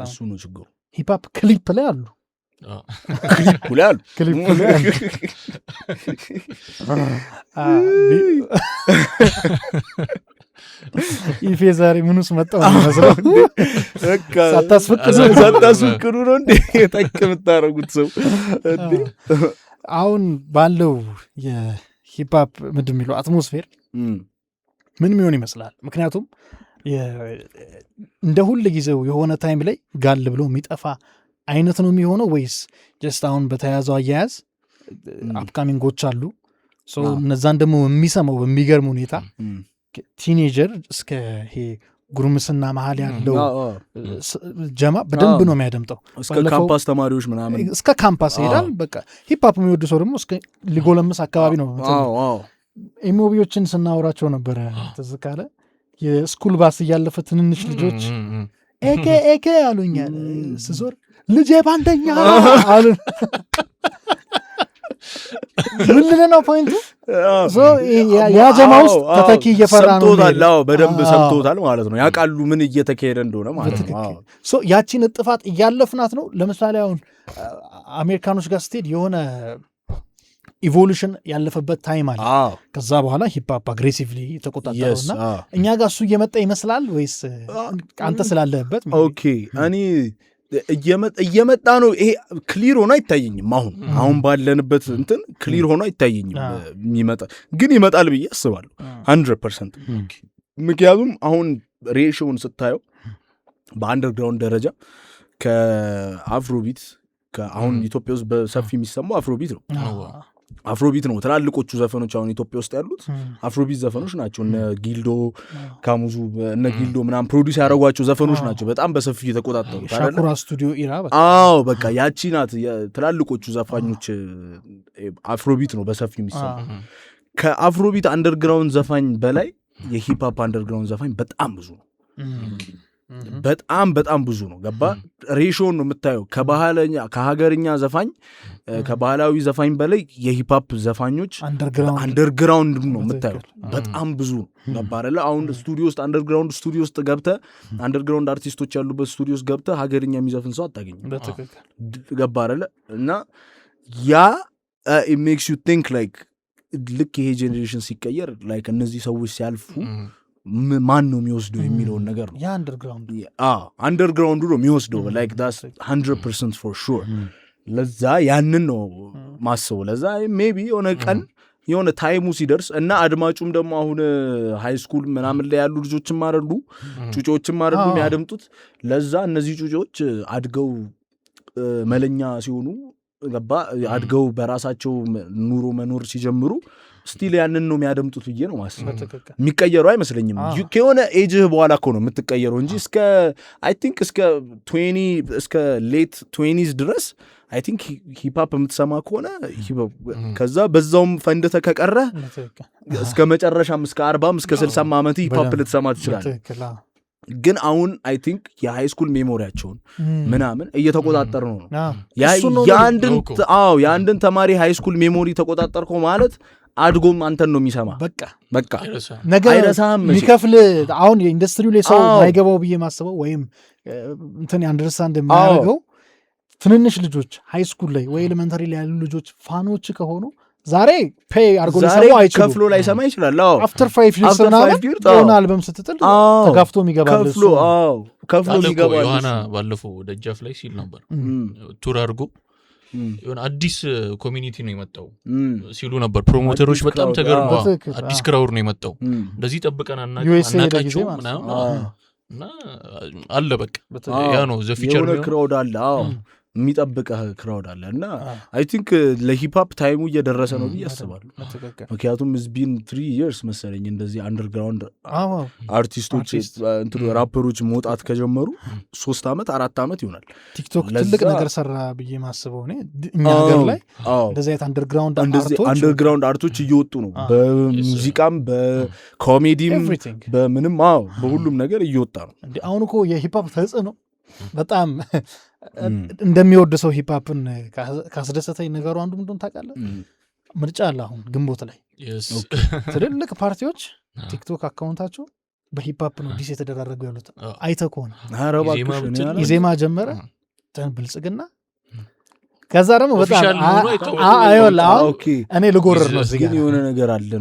እሱ ነው ችግሩ። ሂፕ ሆፕ ክሊፕ ላይ አሉ ክሊፕ ኢፌ ዛሬ ምኑስ መጣው መስለው ሳታስፈቅዱ ነው እንዴ ጠቅ የምታረጉት ሰው? አሁን ባለው ሂፕሆፕ ምንድን የሚለው አትሞስፌር ምን የሚሆን ይመስላል? ምክንያቱም እንደ ሁል ጊዜው የሆነ ታይም ላይ ጋል ብሎ የሚጠፋ አይነት ነው የሚሆነው ወይስ ጀስት አሁን በተያያዘው አያያዝ አፕካሚንጎች አሉ እነዛን ደግሞ የሚሰማው በሚገርም ሁኔታ ቲኔጀር እስከ ይሄ ጉርምስና መሀል ያለው ጀማ በደንብ ነው የሚያደምጠው እስከ ካምፓስ ተማሪዎች ምናምን እስከ ካምፓስ ይሄዳል። በቃ ሂፕሆፕ የሚወድ ሰው ደግሞ እስከ ሊጎለምስ አካባቢ ነው። ኤሞቢዎችን ስናወራቸው ነበረ ትዝ ካለ የስኩል ባስ እያለፈ ትንንሽ ልጆች ኤኬ ኤኬ አሉኛል ስዞር ልጄ ባንደኛ አሉ። ምንድን ነው ፖይንቱ? ያ ጀማ ውስጥ ተተኪ እየፈራ ነው። በደንብ ሰምቶታል ማለት ነው። ያውቃሉ ምን እየተካሄደ እንደሆነ ማለት ነው። ያቺን እጥፋት እያለፍናት ነው። ለምሳሌ አሁን አሜሪካኖች ጋር ስትሄድ የሆነ ኢቮሉሽን ያለፈበት ታይም አለ። ከዛ በኋላ ሂፕሆፕ አግሬሲቭሊ ተቆጣጠረውና እኛ ጋር እሱ እየመጣ ይመስላል ወይስ አንተ ስላለህበት? ኦኬ እኔ እየመጣ ነው። ይሄ ክሊር ሆኖ አይታየኝም። አሁን ባለንበት እንትን ክሊር ሆኖ አይታየኝም። የሚመጣ ግን ይመጣል ብዬ አስባለሁ 100%። ምክንያቱም አሁን ሬሽውን ስታየው በአንደርግራውንድ ደረጃ ከአፍሮቢት አሁን ኢትዮጵያ ውስጥ በሰፊ የሚሰማው አፍሮቢት ነው። አፍሮቢት ነው ትላልቆቹ ዘፈኖች አሁን ኢትዮጵያ ውስጥ ያሉት አፍሮቢት ዘፈኖች ናቸው። እነ ጊልዶ ካሙዙ እነ ጊልዶ ምናምን ፕሮዲውስ ያደረጓቸው ዘፈኖች ናቸው። በጣም በሰፊው የተቆጣጠሩት ሻኩራ ስቱዲዮ ኢራ በቃ ያቺ ናት። ትላልቆቹ ዘፋኞች አፍሮቢት ነው በሰፊው የሚሰማ። ከአፍሮቢት አንደርግራውንድ ዘፋኝ በላይ የሂፕሆፕ አንደርግራውንድ ዘፋኝ በጣም ብዙ ነው። በጣም ብዙ ነው። ገባ ሬሾን ነው የምታየው። ከሀገርኛ ዘፋኝ ከባህላዊ ዘፋኝ በላይ የሂፕሆፕ ዘፋኞች አንደርግራውንድ ነው የምታየው። በጣም ብዙ ነው። ገባ አይደለ? አሁን ስቱዲዮ ውስጥ አንደርግራውንድ ስቱዲዮ ውስጥ ገብተህ አንደርግራውንድ አርቲስቶች ያሉበት ስቱዲዮ ውስጥ ገብተህ ሀገርኛ የሚዘፍን ሰው አታገኝም። ገባ አይደለ? እና ያ it makes you think like ልክ ይሄ ጄኔሬሽን ሲቀየር like እነዚህ ሰዎች ሲያልፉ ማን ነው የሚወስደው የሚለውን ነገር ነው። አንደርግራውንዱ ነው የሚወስደው like that's 100% for sure። ለዛ ያንን ነው ማስበው። ለዛ ሜቢ የሆነ ቀን የሆነ ታይሙ ሲደርስ እና አድማጩም ደግሞ አሁን ሃይ ስኩል ምናምን ላይ ያሉ ልጆችም ማረዱ ጩጮችም ማረዱ የሚያደምጡት ለዛ እነዚህ ጩጮች አድገው መለኛ ሲሆኑ ገባ አድገው በራሳቸው ኑሮ መኖር ሲጀምሩ ስቲል ያንን ነው የሚያደምጡት ብዬ ነው ማስበው። የሚቀየሩ አይመስለኝም። ከሆነ ኤጅህ በኋላ እኮ ነው የምትቀየረው እንጂ እስከ አይ ቲንክ እስከ 20 እስከ ሌት 20s ድረስ አይ ቲንክ ሂፕሆፕ የምትሰማ ከሆነ ከዛ በዛውም ፈንድተ ከቀረ እስከ መጨረሻም እስከ 40 እስከ 60 ዓመት ሂፕሆፕ ልትሰማ ትችላለህ። ግን አሁን አይ ቲንክ የሃይ ስኩል ሜሞሪያቸውን ምናምን እየተቆጣጠር ነው። የአንድን ተማሪ ሃይ ስኩል ሜሞሪ ተቆጣጠርከው ማለት አድጎም አንተን ነው የሚሰማ። በቃ ነገር የሚከፍል አሁን የኢንዱስትሪው ላይ ሰው ማይገባው ብዬ ማስበው ወይም እንትን አንደርስታንድ የማያደርገው ትንንሽ ልጆች ሃይ ስኩል ላይ ወይ ኤሌመንተሪ ላይ ያሉ ልጆች ፋኖች ከሆኑ ዛሬ ፔይ አርጎ ሊሰሙ አይችሉም። ከፍሎ ላይ ሰማ ይችላል። አፍተር 5 years ምናምን አልበም ስትጥል ተጋፍቶ የሚገባል እሱ ከፍሎ የሚገባል። ዮሐና ባለፈው ደጃፍ ላይ ሲል ነበር ቱር አድርጎ የሆነ አዲስ ኮሚኒቲ ነው የመጣው ሲሉ ነበር ፕሮሞተሮች። በጣም ተገርመው አዲስ ክራውድ ነው የመጣው እንደዚህ ጠብቀን አናቃቸው ምናምን እና አለ በቃ ያ ነው ዘ ፊቸር ነው ክራውድ አለ የሚጠብቀህ ክራውድ አለ እና አይ ቲንክ ለሂፕሆፕ ታይሙ እየደረሰ ነው ብዬ አስባለሁ። ምክንያቱም ዝቢን 3 years መሰለኝ እንደዚህ አንደርግራውንድ አርቲስቶች ራፐሮች መውጣት ከጀመሩ 3 ዓመት 4 ዓመት ይሆናል። ቲክቶክ ትልቅ ነገር ሰራ ብዬ ማስበው እኔ እኛ ሀገር ላይ እንደዚህ አይነት አንደርግራውንድ አርቶች እየወጡ ነው። በሙዚቃም በኮሜዲም በምንም በሁሉም ነገር እየወጣ ነው። አሁን እኮ የሂፕሆፕ ተጽዕኖ በጣም እንደሚወድ ሰው ሂፕሆፕን ካስደሰተኝ ነገሩ አንዱ ምንድን ታውቃለህ? ምርጫ አለ አሁን ግንቦት ላይ ትልልቅ ፓርቲዎች ቲክቶክ አካውንታቸው በሂፕሆፕ ነው ዲስ የተደራረጉ ያሉት። አይተህ ከሆነ ኢዜማ ጀመረ ብልጽግና ከዛ ደግሞ በጣም እኔ ልጎርር ነው እዚህ ግን የሆነ ነገር አለ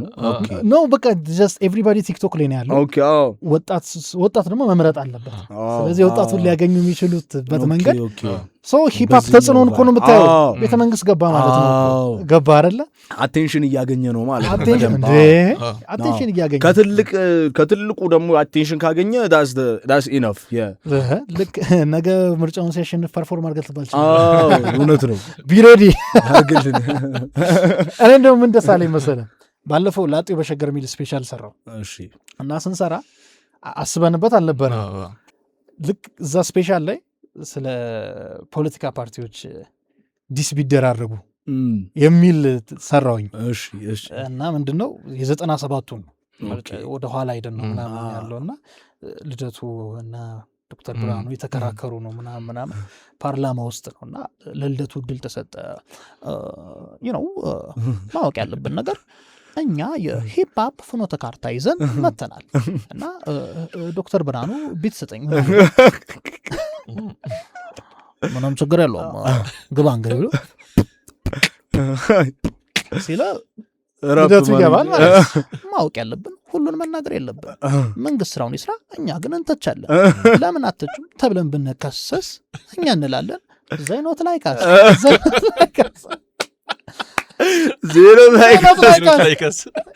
ነው በቃ ጀስት ኤቭሪባዲ ቲክቶክ ላይ ነው ያለው። ወጣት ደግሞ መምረጥ አለበት። ስለዚህ ወጣቱን ሊያገኙ የሚችሉትበት መንገድ ሂፓፕ ተጽዕኖን እኮ ነው የምታየው። ቤተ መንግስት ገባ ማለት ነው። ገባ አይደለ? አቴንሽን እያገኘ ነው ማለት ነው። አቴንሽን እያገኘ ከትልቁ ደግሞ አቴንሽን ካገኘ ዳስ ኢነፍ። ልክ ነገ ምርጫውን ሲያሸንፍ ፐርፎርም አድርገህ ትባል። እውነት ነው። ቢሬዲ እኔ እንደው ምን ደስ አለኝ መሰለህ፣ ባለፈው ላጤው በሸገር የሚል ስፔሻል ሰራው እና ስንሰራ አስበንበት አልነበረም። ልክ እዛ ስፔሻል ላይ ስለ ፖለቲካ ፓርቲዎች ዲስ ቢደራረጉ የሚል ሰራውኝ እና ምንድነው የ97ቱን ወደ ኋላ ሄደን ነው ምናምን ያለው እና ልደቱ እና ዶክተር ብርሃኑ የተከራከሩ ነው ምናምን ፓርላማ ውስጥ ነው እና ለልደቱ እድል ተሰጠ። ማወቅ ያለብን ነገር እኛ የሂፕሆፕ ፍኖተ ካርታ ይዘን መተናል እና ዶክተር ብርሃኑ ቢት ሰጠኝ ምንም ችግር የለውም ግባ እንግዲህ ብሎ ሲለ ልደቱ ይገባል ማለት ነው። ማወቅ ያለብን ሁሉን መናገር የለብን። መንግስት ስራውን ይስራ፣ እኛ ግን እንተቻለን። ለምን አትችም ተብለን ብንከሰስ እኛ እንላለን ዘይኖት ላይ ካስ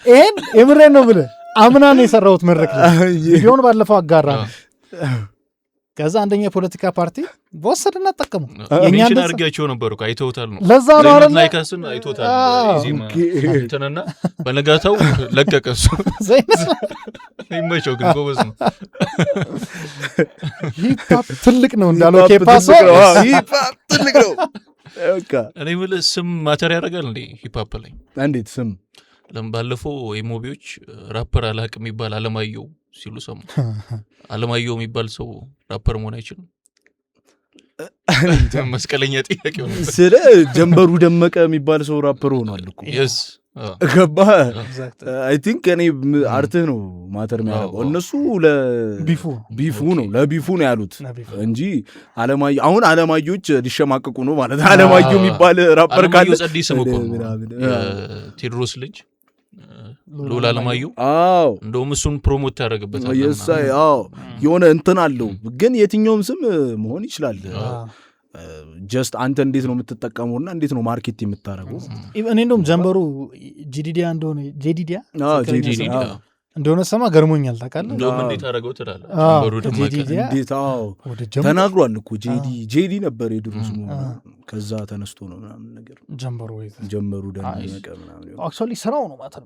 ይሄን የምሬን ነው ብለህ አምናን የሰራሁት መድረክ ነው። ቪዲዮውን ባለፈው አጋራ። ከዛ አንደኛ የፖለቲካ ፓርቲ በወሰድና ጠቀሙ። የኛን አድርጋቸው ነበሩ አይተውታል ነው። ለዛ ነው አይደል ላይካስን አይተውታል እንተነና በነጋታው ለቀቀሱ። ይመቸው ግን ጎበዝ ነው። ሂፕሆፕ ትልቅ ነው እንዳለው ኬፓሶ ሂፕሆፕ ትልቅ ነው። እኔ የምልህ ስም ማተር ያደርጋል እንዴ ሂፕሆፕ ላይ? እንዴት ስም? ባለፈው ኤሞቢዎች ራፐር አላቅም የሚባል አለማየሁ ሲሉ ሰሙ። አለማየሁ የሚባል ሰው ራፐር መሆን አይችልም? መስቀለኛ ጥያቄ ነው። ስለ ጀንበሩ ደመቀ የሚባል ሰው ራፐር ሆኗል እኮ። የስ ገባህ? አይ ቲንክ እኔ አርትህ ነው ማተር የሚያደርገው። እነሱ ለቢፉ ነው ያሉት እንጂ አለማየሁ አሁን አለማየሁች ሊሸማቀቁ ነው ማለት ነው። አለማየሁ የሚባል ራፐር ካለ ጸዲ ስም እኮ ቴዎድሮስ ልጅ ሎላ አለማየሁ እንደውም እሱን ፕሮሞት ያደረግበታል። የሆነ እንትን አለው ግን የትኛውም ስም መሆን ይችላል። ጀስት አንተ እንዴት ነው የምትጠቀመውና እንዴት ነው ማርኬት የምታደርገው? እኔ እንደውም ጀንበሩ ጄዲዲያ እንደሆነ ጄዲዲያ እንደሆነ ሰማ ገርሞኛል። ታውቃለህ እንደውም እንዴት አደረገው ትላለህ? ጀንበሩ ደመቀ እንዴት ተናግሯል እኮ ጄዲ ነበር የድሮ ስሙ። ከዛ ተነስቶ ነው ምናምን ነገር ጀንበሩ ደመቀ ምናምን አክቹዋሊ ስራው ነው ማለት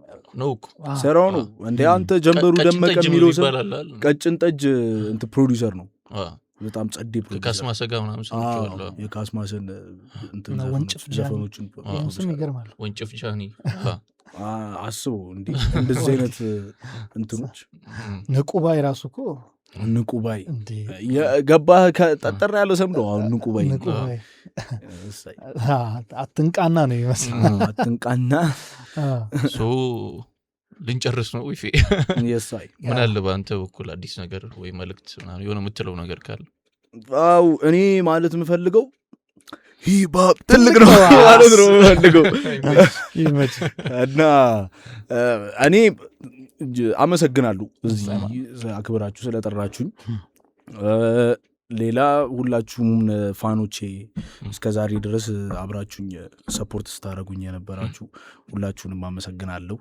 ነው እኮ ስራው ነው እንዴ። አንተ ጀንበሩ ደመቀ የሚለው ስም ቀጭን ጠጅ እንትን ፕሮዲውሰር ነው። በጣም ጸዴ ፕሮዲውሰር ካስማሰጋ ምናምን ሰምቻለሁ። የካስማሰን እንትን ወንጭፍ ዘፈኖችን ስም ይገርማል። ወንጭፍ ጃኒ አስቡ እንዴ እንደዚህ አይነት እንትኖች። ንቁባይ ራሱ እኮ ንቁባይ ገባህ? ከጠጠር ያለው ሰምዶ አሁን ንቁባይ አትንቃና ነው ይመስላል። አትንቃና ልንጨርስ ነው። ይፌ ምን አለ በአንተ በኩል አዲስ ነገር ወይ መልእክት የሆነ የምትለው ነገር ካለ? አው እኔ ማለት የምፈልገው ሂፕሆፕ ትልቅ ነው ማለት ነው የምፈልገው እና እኔ አመሰግናለሁ እዚህ አክብራችሁ ስለጠራችሁኝ። ሌላ ሁላችሁም ፋኖቼ እስከዛሬ ድረስ አብራችሁኝ ሰፖርት ስታደርጉኝ የነበራችሁ ሁላችሁንም አመሰግናለሁ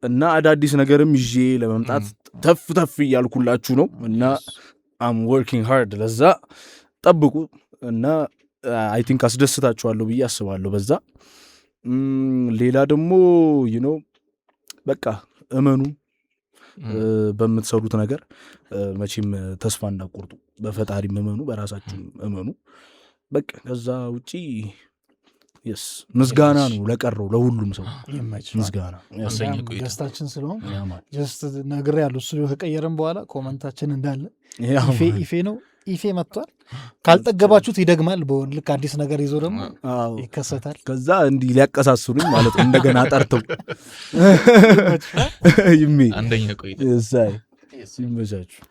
እና አዳዲስ ነገርም ይዤ ለመምጣት ተፍ እያልኩላችሁ ነው እና አም ወርኪንግ ሃርድ። ለዛ ጠብቁ እና አይ ቲንክ አስደስታችኋለሁ ብዬ አስባለሁ በዛ። ሌላ ደግሞ በቃ እመኑ በምትሰሩት ነገር መቼም ተስፋ እንዳቆርጡ በፈጣሪም እመኑ፣ በራሳችሁም እመኑ። በቃ ከዛ ውጪ ምስጋና ነው ለቀረው ለሁሉም ሰው ምስጋና። ገስታችን ስለሆን ጀስት ነገር ያሉ እሱ ከቀየረን በኋላ ኮመንታችን እንዳለ ኢፌ ነው ኢፌ መጥቷል። ካልጠገባችሁት ይደግማል። በሆን ልክ አዲስ ነገር ይዞ ደግሞ ይከሰታል። ከዛ እንዲህ ሊያቀሳስሩኝ ማለት እንደገና ጠርተው አንደኛ ቆይታ ይመቻችሁ።